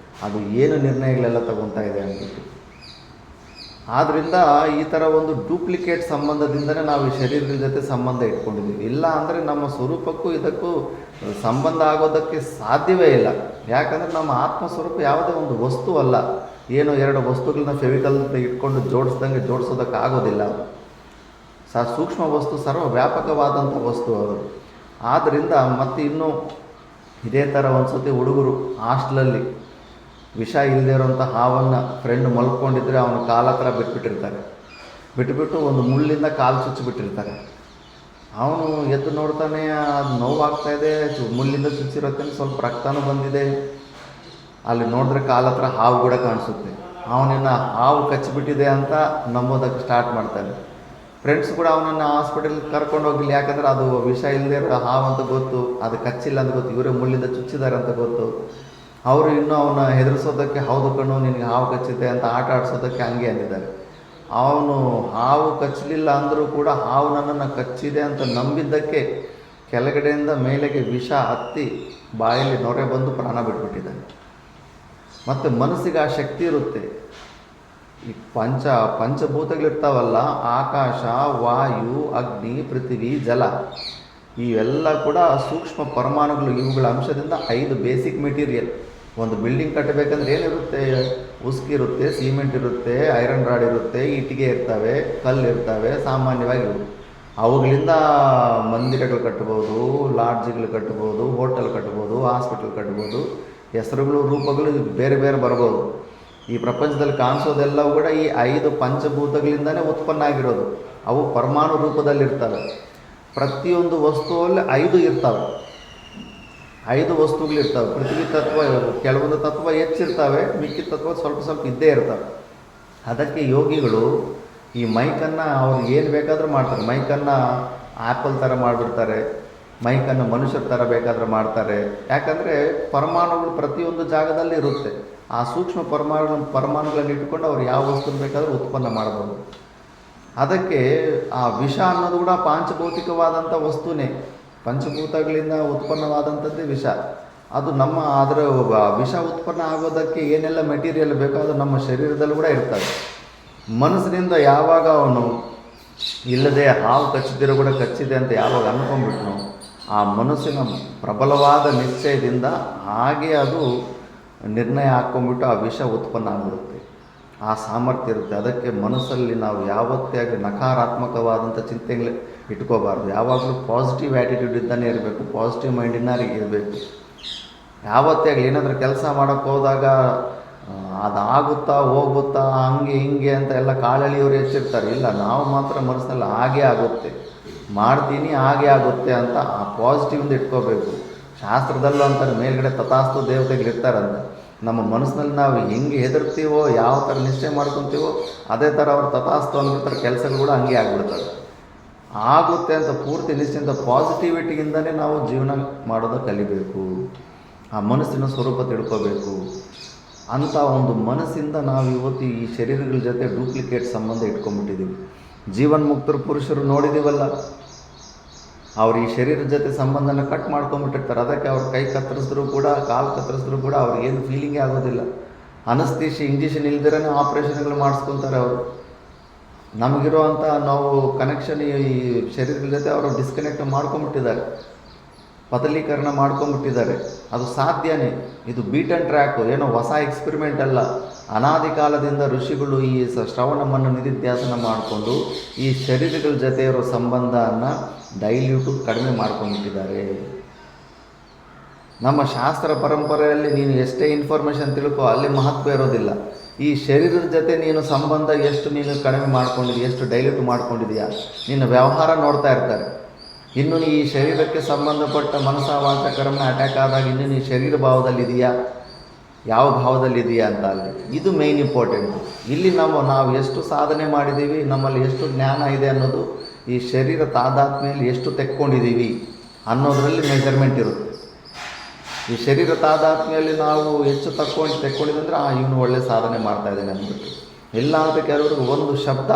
ಅದು ಏನು ನಿರ್ಣಯಗಳೆಲ್ಲ ತಗೊತಾ ಇದೆ ಅಂದ್ಬಿಟ್ಟು. ಆದ್ದರಿಂದ ಈ ಥರ ಒಂದು ಡೂಪ್ಲಿಕೇಟ್ ಸಂಬಂಧದಿಂದನೇ ನಾವು ಈ ಶರೀರದ ಜೊತೆ ಸಂಬಂಧ ಇಟ್ಕೊಂಡಿದ್ದೀವಿ. ಇಲ್ಲ ಅಂದರೆ ನಮ್ಮ ಸ್ವರೂಪಕ್ಕೂ ಇದಕ್ಕೂ ಸಂಬಂಧ ಆಗೋದಕ್ಕೆ ಸಾಧ್ಯವೇ ಇಲ್ಲ. ಯಾಕಂದರೆ ನಮ್ಮ ಆತ್ಮ ಸ್ವರೂಪ ಯಾವುದೇ ಒಂದು ವಸ್ತು ಅಲ್ಲ. ಏನೋ 2 ವಸ್ತುಗಳನ್ನ ಫೆವಿಕಲ್ ಇಟ್ಕೊಂಡು ಜೋಡಿಸೋದಕ್ಕೆ ಆಗೋದಿಲ್ಲ. ಸೂಕ್ಷ್ಮ ವಸ್ತು, ಸರ್ವ ವ್ಯಾಪಕವಾದಂಥ ವಸ್ತು ಅದು. ಆದ್ದರಿಂದ ಮತ್ತು ಇನ್ನೂ ಇದೇ ಥರ ಒಂದು ಸತಿ ಹುಡುಗರು ಹಾಸ್ಟ್ಲಲ್ಲಿ ವಿಷ ಇಲ್ಲದೆ ಇರೋಂಥ ಹಾವನ್ನು ಫ್ರೆಂಡ್ ಮಲ್ಕೊಂಡಿದ್ರೆ ಅವನ ಕಾಲ ಹತ್ರ ಬಿಟ್ಬಿಟ್ಟಿರ್ತಾರೆ. ಬಿಟ್ಟುಬಿಟ್ಟು ಒಂದು ಮುಳ್ಳಿಂದ ಕಾಲು ಚುಚ್ಚಿಬಿಟ್ಟಿರ್ತಾರೆ. ಅವನು ಎದ್ದು ನೋಡ್ತಾನೆ, ಅದು ನೋವಾಗ್ತಾಯಿದೆ, ಮುಳ್ಳಿಂದ ಚುಚ್ಚಿರೋತ್ತೆ, ಸ್ವಲ್ಪ ರಕ್ತನೂ ಬಂದಿದೆ. ಅಲ್ಲಿ ನೋಡಿದ್ರೆ ಕಾಲ ಹತ್ರ ಹಾವು ಕೂಡ ಕಾಣಿಸುತ್ತೆ. ಅವನನ್ನು ಹಾವು ಕಚ್ಚಿಬಿಟ್ಟಿದೆ ಅಂತ ನಂಬೋದಕ್ಕೆ ಸ್ಟಾರ್ಟ್ ಮಾಡ್ತಾನೆ. ಫ್ರೆಂಡ್ಸ್ ಕೂಡ ಅವನನ್ನು ಹಾಸ್ಪಿಟಲ್ಗೆ ಕರ್ಕೊಂಡು ಹೋಗಿಲ್ಲ, ಯಾಕಂದರೆ ಅದು ವಿಷ ಇಲ್ಲದೆ ಇರೋ ಹಾವು ಅಂತ ಗೊತ್ತು, ಅದು ಕಚ್ಚಿಲ್ಲ ಅಂತ ಗೊತ್ತು, ಇವರೇ ಮುಳ್ಳಿಂದ ಚುಚ್ಚಿದ್ದಾರೆ ಅಂತ ಗೊತ್ತು. ಅವರು ಇನ್ನೂ ಅವನ್ನ ಹೆದರಿಸೋದಕ್ಕೆ, ಹೌದು ಕಣ್ಣು ನಿನಗೆ ಹಾವು ಕಚ್ಚಿದೆ ಅಂತ ಆಟ ಆಡಿಸೋದಕ್ಕೆ ಹಂಗೆ ಅಂದಿದ್ದಾರೆ. ಅವನು ಹಾವು ಕಚ್ಚಲಿಲ್ಲ ಅಂದರೂ ಕೂಡ ಹಾವು ನನ್ನನ್ನು ಕಚ್ಚಿದೆ ಅಂತ ನಂಬಿದ್ದಕ್ಕೆ ಕೆಳಗಡೆಯಿಂದ ಮೇಲೆಗೆ ವಿಷ ಹತ್ತಿ ಬಾಯಲ್ಲಿ ನೊರೆ ಬಂದು ಪ್ರಾಣ ಬಿಟ್ಬಿಟ್ಟಿದ್ದಾನೆ. ಮತ್ತು ಮನಸ್ಸಿಗೆ ಆ ಶಕ್ತಿ ಇರುತ್ತೆ. ಈ ಪಂಚಭೂತಗಳಿರ್ತಾವಲ್ಲ, ಆಕಾಶ, ವಾಯು, ಅಗ್ನಿ, ಪೃಥ್ವಿ, ಜಲ, ಇವೆಲ್ಲ ಕೂಡ ಸೂಕ್ಷ್ಮ ಪರಮಾಣುಗಳು. ಇವುಗಳ ಅಂಶದಿಂದ 5 ಬೇಸಿಕ್ ಮೆಟೀರಿಯಲ್. ಒಂದು ಬಿಲ್ಡಿಂಗ್ ಕಟ್ಟಬೇಕಂದ್ರೆ ಏನಿರುತ್ತೆ? ಉಸ್ಕಿರುತ್ತೆ, ಸಿಮೆಂಟ್ ಇರುತ್ತೆ, ಐರನ್ ರಾಡ್ ಇರುತ್ತೆ, ಇಟ್ಟಿಗೆ ಇರ್ತವೆ, ಕಲ್ಲು ಇರ್ತವೆ. ಸಾಮಾನ್ಯವಾಗಿ ಅವುಗಳಿಂದ ಮಂದಿರಗಳು ಕಟ್ಬೋದು, ಲಾಡ್ಜ್ಗಳು ಕಟ್ಬೋದು, ಹೋಟೆಲ್ ಕಟ್ಬೋದು, ಹಾಸ್ಪಿಟಲ್ ಕಟ್ಬೋದು. ಹೆಸರುಗಳು, ರೂಪಗಳು ಬೇರೆ ಬೇರೆ ಬರ್ಬೋದು. ಈ ಪ್ರಪಂಚದಲ್ಲಿ ಕಾಣಿಸೋದೆಲ್ಲವೂ ಕೂಡ ಈ 5 ಪಂಚಭೂತಗಳಿಂದನೇ ಉತ್ಪನ್ನ ಆಗಿರೋದು. ಅವು ಪರಮಾಣು ರೂಪದಲ್ಲಿರ್ತವೆ. ಪ್ರತಿಯೊಂದು ವಸ್ತುವಲ್ಲಿ 5 ಇರ್ತವೆ. 5 ವಸ್ತುಗಳಿರ್ತವೆ. ಪೃಥ್ವಿ ತತ್ವ, ಕೆಲವೊಂದು ತತ್ವ ಹೆಚ್ಚಿರ್ತವೆ, ಮಿಕ್ಕಿದ ತತ್ವ ಸ್ವಲ್ಪ ಸ್ವಲ್ಪ ಇದ್ದೇ ಇರ್ತವೆ. ಅದಕ್ಕೆ ಯೋಗಿಗಳು ಈ ಮೈಕನ್ನು ಅವ್ರು ಏನು ಬೇಕಾದರೂ ಮಾಡ್ತಾರೆ. ಮೈಕನ್ನು ಆ್ಯಪಲ್ ಥರ ಮಾಡಿಬಿಡ್ತಾರೆ, ಮೈಕನ್ನು ಮನುಷ್ಯರ ಥರ ಬೇಕಾದ್ರೆ ಮಾಡ್ತಾರೆ. ಯಾಕಂದರೆ ಪರಮಾಣುಗಳು ಪ್ರತಿಯೊಂದು ಜಾಗದಲ್ಲಿ ಇರುತ್ತೆ. ಆ ಸೂಕ್ಷ್ಮ ಪರಮಾಣುಗಳನ್ನು ಇಟ್ಕೊಂಡು ಅವ್ರು ಯಾವ ವಸ್ತುನ ಬೇಕಾದರೂ ಉತ್ಪನ್ನ ಮಾಡ್ಬೋದು. ಅದಕ್ಕೆ ಆ ವಿಷ ಅನ್ನೋದು ಕೂಡ ಪಾಂಚಭೌತಿಕವಾದಂಥ ವಸ್ತುನೇ. ಪಂಚಭೂತಗಳಿಂದ ಉತ್ಪನ್ನವಾದಂಥದ್ದೇ ವಿಷ. ಅದು ಅದರ ವಿಷ ಉತ್ಪನ್ನ ಆಗೋದಕ್ಕೆ ಏನೆಲ್ಲ ಮೆಟೀರಿಯಲ್ ಬೇಕೋ ಅದು ನಮ್ಮ ಶರೀರದಲ್ಲೂ ಕೂಡ ಇರ್ತವೆ. ಮನಸ್ಸಿನಿಂದ ಯಾವಾಗ ಅವನು ಇಲ್ಲದೆ ಹಾವು ಕಚ್ಚಿದಿರೋ ಕೂಡ ಕಚ್ಚಿದೆ ಅಂತ ಯಾವಾಗ ಅಂದ್ಕೊಂಡ್ಬಿಟ್ನೋ, ಆ ಮನಸ್ಸಿನ ಪ್ರಬಲವಾದ ನಿಶ್ಚಯದಿಂದ ಹಾಗೆ ಅದು ನಿರ್ಣಯ ಹಾಕ್ಕೊಂಡ್ಬಿಟ್ಟು ಆ ವಿಷ ಉತ್ಪನ್ನ ಆಗಿಬಿಡುತ್ತೆ. ಆ ಸಾಮರ್ಥ್ಯ ಇರುತ್ತೆ. ಅದಕ್ಕೆ ಮನಸ್ಸಲ್ಲಿ ನಾವು ಯಾವತ್ತೇ ಆಗಲಿ ನಕಾರಾತ್ಮಕವಾದಂಥ ಚಿಂತೆಗಳು ಇಟ್ಕೋಬಾರ್ದು. ಯಾವಾಗಲೂ ಪಾಸಿಟಿವ್ ಆ್ಯಟಿಟ್ಯೂಡ್ ಇದ್ದಾನೆ ಇರಬೇಕು, ಪಾಸಿಟಿವ್ ಮೈಂಡಿನ ಇರಬೇಕು. ಯಾವತ್ತೇ ಆಗಲಿ ಏನಾದರೂ ಕೆಲಸ ಮಾಡೋಕ್ಕೆ ಹೋದಾಗ ಅದಾಗುತ್ತಾ ಹೋಗುತ್ತಾ ಹಂಗೆ ಹಿಂಗೆ ಅಂತ ಎಲ್ಲ ಕಾಳಳಿಯವರು ಹೆಚ್ಚಿರ್ತಾರೆ. ಇಲ್ಲ, ನಾವು ಮಾತ್ರ ಮನಸ್ಸಿನಲ್ಲಿ ಹಾಗೇ ಆಗುತ್ತೆ, ಮಾಡ್ತೀನಿ ಹಾಗೆ ಆಗುತ್ತೆ ಅಂತ ಆ ಪಾಸಿಟಿವಿಂದ ಇಟ್ಕೋಬೇಕು. ಶಾಸ್ತ್ರದಲ್ಲೂ ಅಂತಾರೆ, ಮೇಲ್ಗಡೆ ತಥಾಸ್ತು ದೇವತೆಗಳಿರ್ತಾರಂತ. ನಮ್ಮ ಮನಸ್ಸಿನಲ್ಲಿ ನಾವು ಹೆಂಗೆ ಹೆದರ್ತೀವೋ, ಯಾವ ಥರ ನಿಶ್ಚಯ ಮಾಡ್ಕೊತೀವೋ ಅದೇ ಥರ ಅವ್ರು ತಥಾಸ್ತು ಅಂದ್ಬಿಡ್ತಾರೆ. ಕೆಲಸಗಳು ಕೂಡ ಹಂಗೆ ಆಗ್ಬಿಡ್ತಾರೆ. ಆಗುತ್ತೆ ಅಂತ ಪೂರ್ತಿ ನಿಶ್ಚಯಿಂದ ಪಾಸಿಟಿವಿಟಿಯಿಂದನೇ ನಾವು ಜೀವನ ಮಾಡೋದು ಕಲಿಬೇಕು. ಆ ಮನಸ್ಸಿನ ಸ್ವರೂಪ ತಿಳ್ಕೋಬೇಕು. ಅಂಥ ಒಂದು ಮನಸ್ಸಿಂದ ನಾವು ಇವತ್ತು ಈ ಶರೀರಗಳ ಜೊತೆ ಡೂಪ್ಲಿಕೇಟ್ ಸಂಬಂಧ ಇಟ್ಕೊಂಡ್ಬಿಟ್ಟಿದ್ದೀವಿ. ಜೀವನ್ಮುಕ್ತರು ಪುರುಷರು ನೋಡಿದ್ದೀವಲ್ಲ, ಅವ್ರು ಈ ಶರೀರದ ಜೊತೆ ಸಂಬಂಧನ ಕಟ್ ಮಾಡ್ಕೊಂಡ್ಬಿಟ್ಟಿರ್ತಾರೆ. ಅದಕ್ಕೆ ಅವ್ರ ಕೈ ಕತ್ತರಿಸಿದ್ರು ಕೂಡ, ಕಾಲು ಕತ್ತರಿಸಿದ್ರು ಕೂಡ ಅವ್ರಿಗೇನು ಫೀಲಿಂಗೇ ಆಗೋದಿಲ್ಲ. ಅನಸ್ತೀಶಿ ಇಂಜೆಕ್ಷನ್ ಇಲ್ದಿರೇ ಆಪ್ರೇಷನ್ಗಳು ಮಾಡಿಸ್ಕೊತಾರೆ ಅವರು. ನಮಗಿರುವಂಥ ನಾವು ಕನೆಕ್ಷನ್ ಈ ಶರೀರದ ಜೊತೆ ಅವರು ಡಿಸ್ಕನೆಕ್ಟ್ ಮಾಡ್ಕೊಂಬಿಟ್ಟಿದ್ದಾರೆ, ಪತಲೀಕರಣ ಮಾಡ್ಕೊಂಬಿಟ್ಟಿದ್ದಾರೆ. ಅದು ಸಾಧ್ಯನೇ. ಇದು ಬೀಟ್ ಆ್ಯಂಡ್ ಟ್ರ್ಯಾಕು, ಏನೋ ಹೊಸ ಎಕ್ಸ್ಪೆರಿಮೆಂಟ್ ಅಲ್ಲ. ಅನಾದಿ ಕಾಲದಿಂದ ಋಷಿಗಳು ಈ ಶ್ರವಣವನ್ನು ನಿಧಿಧ್ಯಾಸನ ಮಾಡಿಕೊಂಡು ಈ ಶರೀರಗಳ ಜೊತೆ ಇರೋ ಸಂಬಂಧನ ಡೈಲ್ಯೂಟು ಕಡಿಮೆ ಮಾಡ್ಕೊಂಡ್ಬಿಟ್ಟಿದ್ದಾರೆ. ನಮ್ಮ ಶಾಸ್ತ್ರ ಪರಂಪರೆಯಲ್ಲಿ ನೀನು ಎಷ್ಟೇ ಇನ್ಫಾರ್ಮೇಷನ್ ತಿಳ್ಕೊ, ಅಲ್ಲಿ ಮಹತ್ವ ಇರೋದಿಲ್ಲ. ಈ ಶರೀರದ ಜೊತೆ ನೀನು ಸಂಬಂಧ ಎಷ್ಟು ನೀನು ಕಡಿಮೆ ಮಾಡ್ಕೊಂಡಿದ್ದೀಯ, ಎಷ್ಟು ಡೈಲ್ಯೂಟ್ ಮಾಡ್ಕೊಂಡಿದೆಯಾ, ನಿನ್ನ ವ್ಯವಹಾರ ನೋಡ್ತಾ ಇರ್ತಾರೆ. ಇನ್ನು ಈ ಶರೀರಕ್ಕೆ ಸಂಬಂಧಪಟ್ಟ ಮನಸ ವಾಚ ಕರ್ಮ ಅಟ್ಯಾಕ್ ಆದಾಗ ಇನ್ನು ನೀ ಶರೀರ ಭಾವದಲ್ಲಿದೆಯಾ, ಯಾವ ಭಾವದಲ್ಲಿದೆಯಾ ಅಂತ ಅಲ್ಲಿ ಇದು ಮೇಯ್ನ್ ಇಂಪಾರ್ಟೆಂಟು. ಇಲ್ಲಿ ನಾವು ಎಷ್ಟು ಸಾಧನೆ ಮಾಡಿದ್ದೀವಿ, ನಮ್ಮಲ್ಲಿ ಎಷ್ಟು ಜ್ಞಾನ ಇದೆ ಅನ್ನೋದು ಈ ಶರೀರ ತಾದಾತ್ಮ್ಯಲ್ಲಿ ಎಷ್ಟು ತೆಕ್ಕೊಂಡಿದ್ದೀವಿ ಅನ್ನೋದರಲ್ಲಿ ಮೆಜರ್ಮೆಂಟ್ ಇರುತ್ತೆ. ಈ ಶರೀರ ತಾದಾತ್ಮ್ಯಲ್ಲಿ ನಾವು ಹೆಚ್ಚು ತೆಕ್ಕೊಂಡಿದ್ದಂದರೆ ಇವನು ಒಳ್ಳೆ ಸಾಧನೆ ಮಾಡ್ತಾಯಿದ್ದಾನೆ ಅಂದ್ಬಿಟ್ಟು. ಇಲ್ಲ ಅಂತ ಕೆಲವ್ರಿಗೆ ಒಂದು ಶಬ್ದ,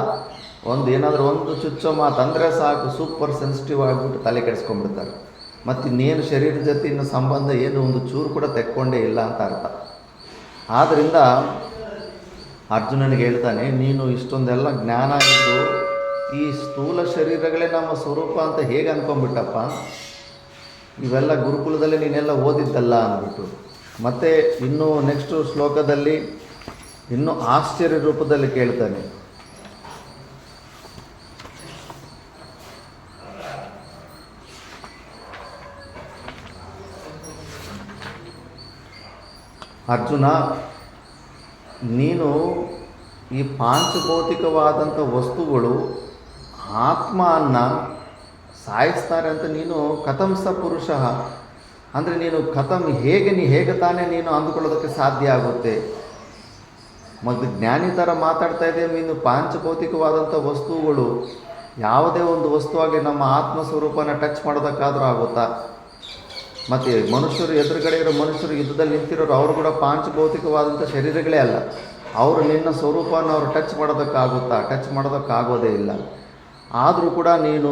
ಏನಾದರೂ ಒಂದು ಚುಚ್ಚೋ ಮಾತು ಅಂದರೆ ಸಾಕು, ಸೂಪರ್ ಸೆನ್ಸಿಟಿವ್ ಆಗಿಬಿಟ್ಟು ತಲೆ ಕೆಡಿಸ್ಕೊಂಡ್ಬಿಡ್ತಾರೆ. ಮತ್ತು ಇನ್ನೇನು ಶರೀರದ ಜೊತೆ ಇನ್ನು ಸಂಬಂಧ ಏನು ಒಂದು ಚೂರು ಕೂಡ ತೆಕ್ಕೊಂಡೇ ಇಲ್ಲ ಅಂತ ಅರ್ಥ. ಆದ್ದರಿಂದ ಅರ್ಜುನನಿಗೆ ಹೇಳ್ತಾನೆ, ನೀನು ಇಷ್ಟೊಂದೆಲ್ಲ ಜ್ಞಾನ ಇದ್ದು ಈ ಸ್ಥೂಲ ಶರೀರಗಳೇ ನಮ್ಮ ಸ್ವರೂಪ ಅಂತ ಹೇಗೆ ಅಂದ್ಕೊಂಡ್ಬಿಟ್ಟಪ್ಪ, ಇವೆಲ್ಲ ಗುರುಕುಲದಲ್ಲಿ ನೀನೆಲ್ಲ ಓದಿದ್ದಲ್ಲ ಅಂದ್ಬಿಟ್ಟು. ಮತ್ತು ಇನ್ನೂ ನೆಕ್ಸ್ಟು ಶ್ಲೋಕದಲ್ಲಿ ಇನ್ನೂ ಆಶ್ಚರ್ಯ ರೂಪದಲ್ಲಿ ಕೇಳ್ತಾನೆ, ಅರ್ಜುನ, ನೀನು ಈ ಪಾಂಚಭೌತಿಕವಾದಂಥ ವಸ್ತುಗಳು ಆತ್ಮವನ್ನು ಸಾಯಿಸ್ತಾರೆ ಅಂತ ನೀನು ಕಥಂಸ ಪುರುಷ ಅಂದರೆ ನೀನು ಹೇಗೆ ತಾನೇ ನೀನು ಅಂದುಕೊಳ್ಳೋದಕ್ಕೆ ಸಾಧ್ಯ ಆಗುತ್ತೆ? ಮತ್ತು ಜ್ಞಾನಿ ಥರ ಮಾತಾಡ್ತಾ ಇದ್ದೇವೆ. ನೀನು ಪಾಂಚಭೌತಿಕವಾದಂಥ ವಸ್ತುಗಳು ಯಾವುದೇ ಒಂದು ವಸ್ತುವಾಗಿ ನಮ್ಮ ಆತ್ಮಸ್ವರೂಪನ ಟಚ್ ಮಾಡೋದಕ್ಕಾದರೂ ಆಗುತ್ತಾ? ಮತ್ತು ಮನುಷ್ಯರು, ಎದುರುಗಡೆ ಇರೋ ಮನುಷ್ಯರು, ಯುದ್ಧದಲ್ಲಿ ನಿಂತಿರೋರು, ಅವರು ಕೂಡ ಪಾಂಚಭೌತಿಕವಾದಂಥ ಶರೀರಗಳೇ ಅಲ್ಲ. ಅವರು ನಿನ್ನ ಸ್ವರೂಪವನ್ನು ಅವರು ಟಚ್ ಮಾಡೋದಕ್ಕಾಗುತ್ತಾ? ಟಚ್ ಮಾಡೋದಕ್ಕಾಗೋದೇ ಇಲ್ಲ. ಆದರೂ ಕೂಡ ನೀನು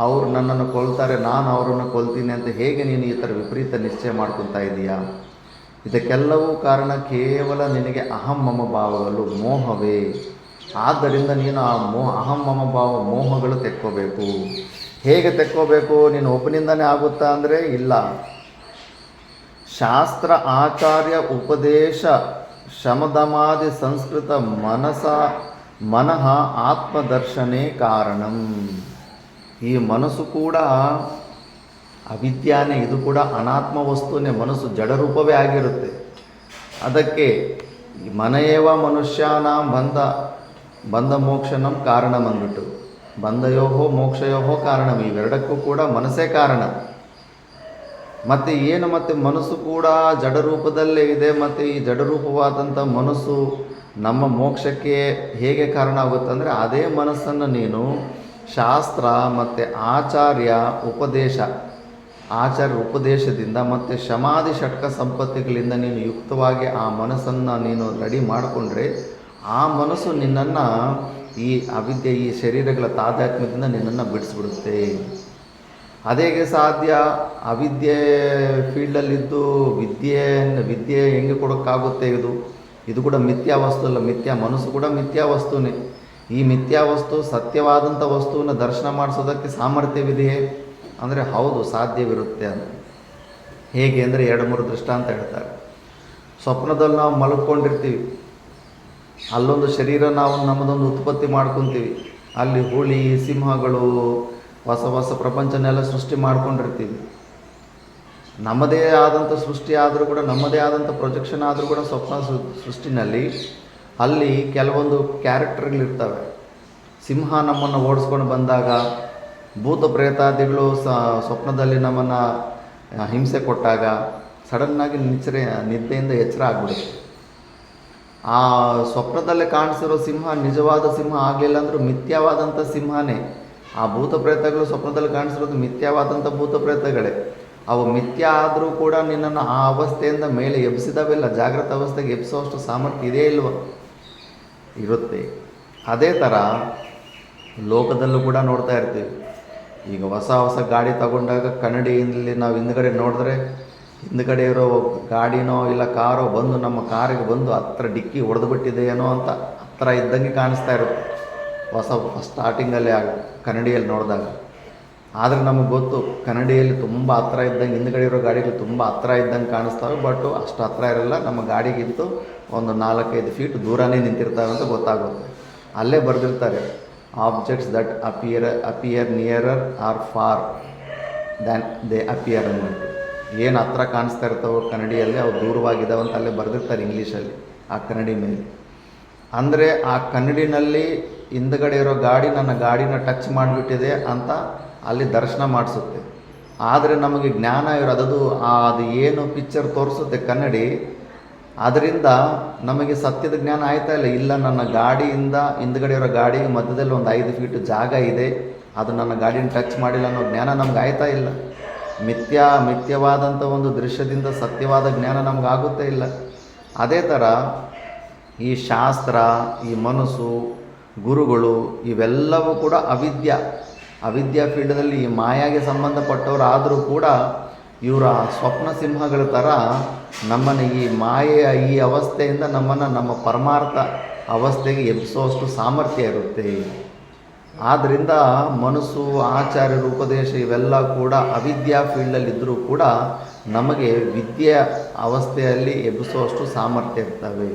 ಅವರು ನನ್ನನ್ನು ಕೊಲ್ತಾರೆ, ನಾನು ಅವರನ್ನು ಕೊಲ್ತೀನಿ ಅಂತ ಹೇಗೆ ನೀನು ಈ ಥರ ವಿಪರೀತ ನಿಶ್ಚಯ ಮಾಡ್ಕೊತಾ ಇದೆಯಾ? ಇದಕ್ಕೆಲ್ಲವೂ ಕಾರಣ ಕೇವಲ ನಿನಗೆ ಅಹಂ ಮಮ ಭಾವಗಳು, ಮೋಹವೇ. ಆದ್ದರಿಂದ ನೀನು ಆ ಅಹಂ ಮಮ ಭಾವ ಮೋಹಗಳು ತೆಕ್ಕೋಬೇಕು. ಹೇಗೆ ತೆಕ್ಕೋಬೇಕು? ನೀನು ಒಬ್ಬನಿಂದನೇ ಆಗುತ್ತಾ ಅಂದರೆ ಇಲ್ಲ. ಶಾಸ್ತ್ರ ಆಚಾರ್ಯ ಉಪದೇಶ ಶಮದಮಾದಿ ಸಂಸ್ಕೃತ ಮನಃ ಆತ್ಮದರ್ಶನೇ ಕಾರಣಂ. ಈ ಮನಸ್ಸು ಕೂಡ ಅವಿದ್ಯಾನೇ, ಇದು ಕೂಡ ಅನಾತ್ಮ ವಸ್ತುನೇ. ಮನಸ್ಸು ಜಡರೂಪವೇ ಆಗಿರುತ್ತೆ. ಅದಕ್ಕೆ ಮನಯೇವ ಮನುಷ್ಯಾನಾಂ ಬಂಧ ಮೋಕ್ಷನಂ ಕಾರಣಂ ಅಂದ್ಬಿಟ್ಟು, ಬಂಧಯೋಹೋ ಮೋಕ್ಷಯೋಹೋ ಕಾರಣಂ, ಇವೆರಡಕ್ಕೂ ಕೂಡ ಮನಸ್ಸೇ ಕಾರಣ. ಮತ್ತು ಮನಸ್ಸು ಕೂಡ ಜಡರೂಪದಲ್ಲೇ ಇದೆ. ಮತ್ತು ಈ ಜಡರೂಪವಾದಂಥ ಮನಸ್ಸು ನಮ್ಮ ಮೋಕ್ಷಕ್ಕೆ ಹೇಗೆ ಕಾರಣ ಆಗುತ್ತೆ ಅಂದರೆ, ಅದೇ ಮನಸ್ಸನ್ನು ನೀನು ಶಾಸ್ತ್ರ ಮತ್ತು ಆಚಾರ್ಯ ಉಪದೇಶದಿಂದ ಮತ್ತು ಶಮಾಧಿ ಷಟ್ಕ ಸಂಪತ್ತಿಗಳಿಂದ ನೀನು ಯುಕ್ತವಾಗಿ ಆ ಮನಸ್ಸನ್ನು ನೀನು ರೆಡಿ ಮಾಡಿಕೊಂಡ್ರೆ, ಆ ಮನಸ್ಸು ನಿನ್ನನ್ನು ಈ ಅವಿದ್ಯೆ, ಈ ಶರೀರಗಳ ತಾದಾತ್ಮ್ಯದಿಂದ ನಿನ್ನನ್ನು ಬಿಡಿಸ್ಬಿಡುತ್ತೆ. ಅದೇಗೆ ಸಾಧ್ಯ? ಅವಿದ್ಯೆ ಫೀಲ್ಡಲ್ಲಿದ್ದು ವಿದ್ಯೆ ಹೆಂಗೆ ಕೊಡೋಕ್ಕಾಗುತ್ತೆ? ಇದು ಕೂಡ ಮಿಥ್ಯಾ ವಸ್ತು ಅಲ್ಲ. ಮನಸ್ಸು ಕೂಡ ಮಿಥ್ಯಾ ವಸ್ತುನೇ. ಈ ಮಿಥ್ಯಾ ವಸ್ತು ಸತ್ಯವಾದಂಥ ವಸ್ತುವನ್ನು ದರ್ಶನ ಮಾಡಿಸೋದಕ್ಕೆ ಸಾಮರ್ಥ್ಯವಿದೆಯೇ ಅಂದರೆ ಹೌದು, ಸಾಧ್ಯವಿರುತ್ತೆ ಅಂತ. ಹೇಗೆ ಅಂದರೆ 2-3 ದೃಷ್ಟಾಂತ ಹೇಳ್ತಾರೆ. ಸ್ವಪ್ನದಲ್ಲಿ ನಾವು ಮಲ್ಕೊಂಡಿರ್ತೀವಿ, ಅಲ್ಲೊಂದು ಶರೀರ ನಾವು ನಮ್ಮದೊಂದು ಉತ್ಪತ್ತಿ ಮಾಡ್ಕೊತೀವಿ. ಅಲ್ಲಿ ಹುಳಿ, ಸಿಂಹಗಳು, ಹೊಸ ಪ್ರಪಂಚನೆಲ್ಲ ಸೃಷ್ಟಿ ಮಾಡ್ಕೊಂಡಿರ್ತೀವಿ. ನಮ್ಮದೇ ಆದಂಥ ಸೃಷ್ಟಿ ಆದರೂ ಕೂಡ, ನಮ್ಮದೇ ಆದಂಥ ಪ್ರೊಜೆಕ್ಷನ್ ಆದರೂ ಕೂಡ ಸ್ವಪ್ನ ಸೃಷ್ಟಿನಲ್ಲಿ ಅಲ್ಲಿ ಕೆಲವೊಂದು ಕ್ಯಾರೆಕ್ಟರ್ಗಳಿರ್ತವೆ. ಸಿಂಹ ನಮ್ಮನ್ನು ಓಡಿಸ್ಕೊಂಡು ಬಂದಾಗ, ಭೂತ ಪ್ರೇತಾದಿಗಳು ಸ್ವಪ್ನದಲ್ಲಿ ನಮ್ಮನ್ನು ಹಿಂಸೆ ಕೊಟ್ಟಾಗ ಸಡನ್ನಾಗಿ ನಿದ್ದೆಯಿಂದ ಎಚ್ಚರ ಆಗ್ಬಿಡುತ್ತೆ. ಆ ಸ್ವಪ್ನದಲ್ಲೇ ಕಾಣಿಸಿರೋ ಸಿಂಹ ನಿಜವಾದ ಸಿಂಹ ಆಗಲಿಲ್ಲ ಅಂದರೂ ಮಿಥ್ಯವಾದಂಥ ಸಿಂಹನೇ. ಆ ಭೂತ ಪ್ರೇತಗಳು ಸ್ವಪ್ನದಲ್ಲಿ ಕಾಣಿಸಿರೋದು ಮಿಥ್ಯವಾದಂಥ ಭೂತ ಪ್ರೇತಗಳೇ. ಅವು ಮಿಥ್ಯ ಆದರೂ ಕೂಡ ನಿನ್ನನ್ನು ಆ ಅವಸ್ಥೆಯಿಂದ ಮೇಲೆ ಎಬ್ಬಿಸಿದವೆಲ್ಲ. ಜಾಗೃತ ಅವಸ್ಥೆಗೆ ಎಬ್ಬಿಸೋಷ್ಟು ಸಾಮರ್ಥ್ಯ ಇದೇ ಇಲ್ವ? ಇರುತ್ತೆ. ಅದೇ ಥರ ಲೋಕದಲ್ಲೂ ಕೂಡ ನೋಡ್ತಾ ಇರ್ತೀವಿ. ಈಗ ಹೊಸ ಗಾಡಿ ತಗೊಂಡಾಗ ಕನ್ನಡಿಯಲ್ಲಿ ನಾವು ಹಿಂದ್ಗಡೆ ನೋಡಿದ್ರೆ, ಹಿಂದ್ಗಡೆ ಇರೋ ಗಾಡಿನೋ ಇಲ್ಲ ಕಾರೋ ಬಂದು ನಮ್ಮ ಕಾರಿಗೆ ಬಂದು ಹತ್ರ ಡಿಕ್ಕಿ ಹೊಡೆದುಬಿಟ್ಟಿದೆಯೇನೋ ಅಂತ ಹತ್ರ ಇದ್ದಂಗೆ ಕಾಣಿಸ್ತಾ ಇರುತ್ತೆ ಸ್ಟಾರ್ಟಿಂಗಲ್ಲಿ ಕನ್ನಡಿಯಲ್ಲಿ ನೋಡಿದಾಗ. ಆದರೆ ನಮಗೆ ಗೊತ್ತು, ಕನ್ನಡಿಯಲ್ಲಿ ತುಂಬ ಹತ್ರ ಇದ್ದಂಗೆ, ಹಿಂದ್ಗಡೆ ಇರೋ ಗಾಡಿಗಳು ತುಂಬ ಹತ್ರ ಇದ್ದಂಗೆ ಕಾಣಿಸ್ತವೆ. ಬಟ್ ಅಷ್ಟು ಹತ್ರ ಇರಲ್ಲ. ನಮ್ಮ ಗಾಡಿಗಿಂತೂ ಒಂದು 4-5 ಫೀಟ್ ದೂರನೇ ನಿಂತಿರ್ತವೆ ಅಂತ ಗೊತ್ತಾಗುತ್ತೆ. ಅಲ್ಲೇ ಬರೆದಿರ್ತಾರೆ, objects that appear nearer are far than they appear ಅಂದ್ಬಿಟ್ಟು. ಏನು ಹತ್ರ ಕಾಣಿಸ್ತಾ ಇರ್ತಾವೋ ಕನ್ನಡಿಯಲ್ಲಿ, ಅವು ದೂರವಾಗಿದ್ದಾವೆ ಅಂತ ಅಲ್ಲೇ ಬರೆದಿರ್ತಾರೆ ಇಂಗ್ಲೀಷಲ್ಲಿ ಆ ಕನ್ನಡಿ ಮೇಲೆ. ಅಂದರೆ ಆ ಕನ್ನಡಿನಲ್ಲಿ ಹಿಂದ್ಗಡೆ ಇರೋ ಗಾಡಿ ನನ್ನ ಗಾಡಿನ ಟಚ್ ಮಾಡಿಬಿಟ್ಟಿದೆ ಅಂತ ಅಲ್ಲಿ ದರ್ಶನ ಮಾಡಿಸುತ್ತೆ. ಆದರೆ ನಮಗೆ ಜ್ಞಾನ ಇರೋದು ಅದು ಏನು ಪಿಕ್ಚರ್ ತೋರಿಸುತ್ತೆ ಕನ್ನಡಿ, ಅದರಿಂದ ನಮಗೆ ಸತ್ಯದ ಜ್ಞಾನ ಆಯ್ತಾ ಇಲ್ಲ. ನನ್ನ ಗಾಡಿಯಿಂದ ಹಿಂದ್ಗಡೆ ಇರೋ ಗಾಡಿ ಮಧ್ಯದಲ್ಲಿ ಒಂದು 5 ಫೀಟ್ ಜಾಗ ಇದೆ, ಅದು ನನ್ನ ಗಾಡಿನ ಟಚ್ ಮಾಡಿಲ್ಲ ಅನ್ನೋ ಜ್ಞಾನ ನಮ್ಗೆ ಆಯ್ತಾ ಇಲ್ಲ. ಮಿಥ್ಯವಾದಂಥ ಒಂದು ದೃಶ್ಯದಿಂದ ಸತ್ಯವಾದ ಜ್ಞಾನ ನಮಗಾಗುತ್ತೇ ಇಲ್ಲ. ಅದೇ ಥರ ಈ ಶಾಸ್ತ್ರ, ಈ ಮನಸ್ಸು, ಗುರುಗಳು ಇವೆಲ್ಲವೂ ಕೂಡ ಅವಿದ್ಯಾ ಫೀಲ್ಡ್ನಲ್ಲಿ ಈ ಮಾಯಾಗೆ ಸಂಬಂಧಪಟ್ಟವರು ಆದರೂ ಕೂಡ ಇವರ ಸ್ವಪ್ನ ಸಿಂಹಗಳ ಥರ ನಮ್ಮನ್ನು ಈ ಮಾಯೆಯ ಈ ಅವಸ್ಥೆಯಿಂದ ನಮ್ಮ ಪರಮಾರ್ಥ ಅವಸ್ಥೆಗೆ ಎಬ್ಬಿಸೋಷ್ಟು ಸಾಮರ್ಥ್ಯ ಇರುತ್ತೆ. ಆದ್ದರಿಂದ ಮನಸ್ಸು, ಆಚಾರ್ಯರ ಉಪದೇಶ ಇವೆಲ್ಲ ಕೂಡ ಅವಿದ್ಯಾ ಫೀಲ್ಡಲ್ಲಿದ್ದರೂ ಕೂಡ ನಮಗೆ ವಿದ್ಯೆಯ ಅವಸ್ಥೆಯಲ್ಲಿ ಎಬ್ಬಿಸೋಷ್ಟು ಸಾಮರ್ಥ್ಯ ಇರ್ತವೆ.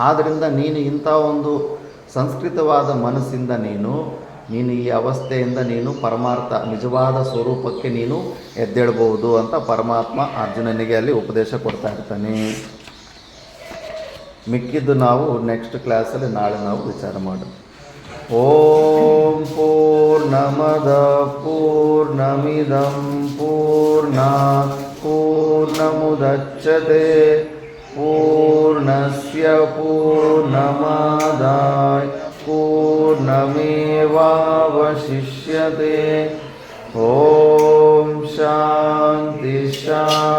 ಆದ್ದರಿಂದ ನೀನು ಇಂಥ ಒಂದು ಸಂಸ್ಕೃತವಾದ ಮನಸ್ಸಿಂದ ನೀನು ಈ ಅವಸ್ಥೆಯಿಂದ ನೀನು ಪರಮಾರ್ಥ ನಿಜವಾದ ಸ್ವರೂಪಕ್ಕೆ ನೀನು ಎದ್ದೇಳಬಹುದು ಅಂತ ಪರಮಾತ್ಮ ಅರ್ಜುನನಿಗೆ ಅಲ್ಲಿ ಉಪದೇಶ ಕೊಡ್ತಾ ಇರ್ತಾನೆ. ಮಿಕ್ಕಿದ್ದು ನಾವು ನೆಕ್ಸ್ಟ್ ಕ್ಲಾಸಲ್ಲಿ ನಾಳೆ ನಾವು ವಿಚಾರ ಮಾಡೋಣ. ಓಂ ಪೂರ್ಣಮದ ಪೂರ್ಣಮಿದಂ ಪೂರ್ಣಾತ್ ಪೂರ್ಣಮುದಚ್ಯತೆ ಪೂರ್ಣಸ್ಯ ಪೂರ್ಣಮಾದಾಯ ಪೂರ್ಣಮೇವಾವಶಿಷ್ಯತೆ. ಓಂ ಶಾಂತಿ ಶಾಂತಿ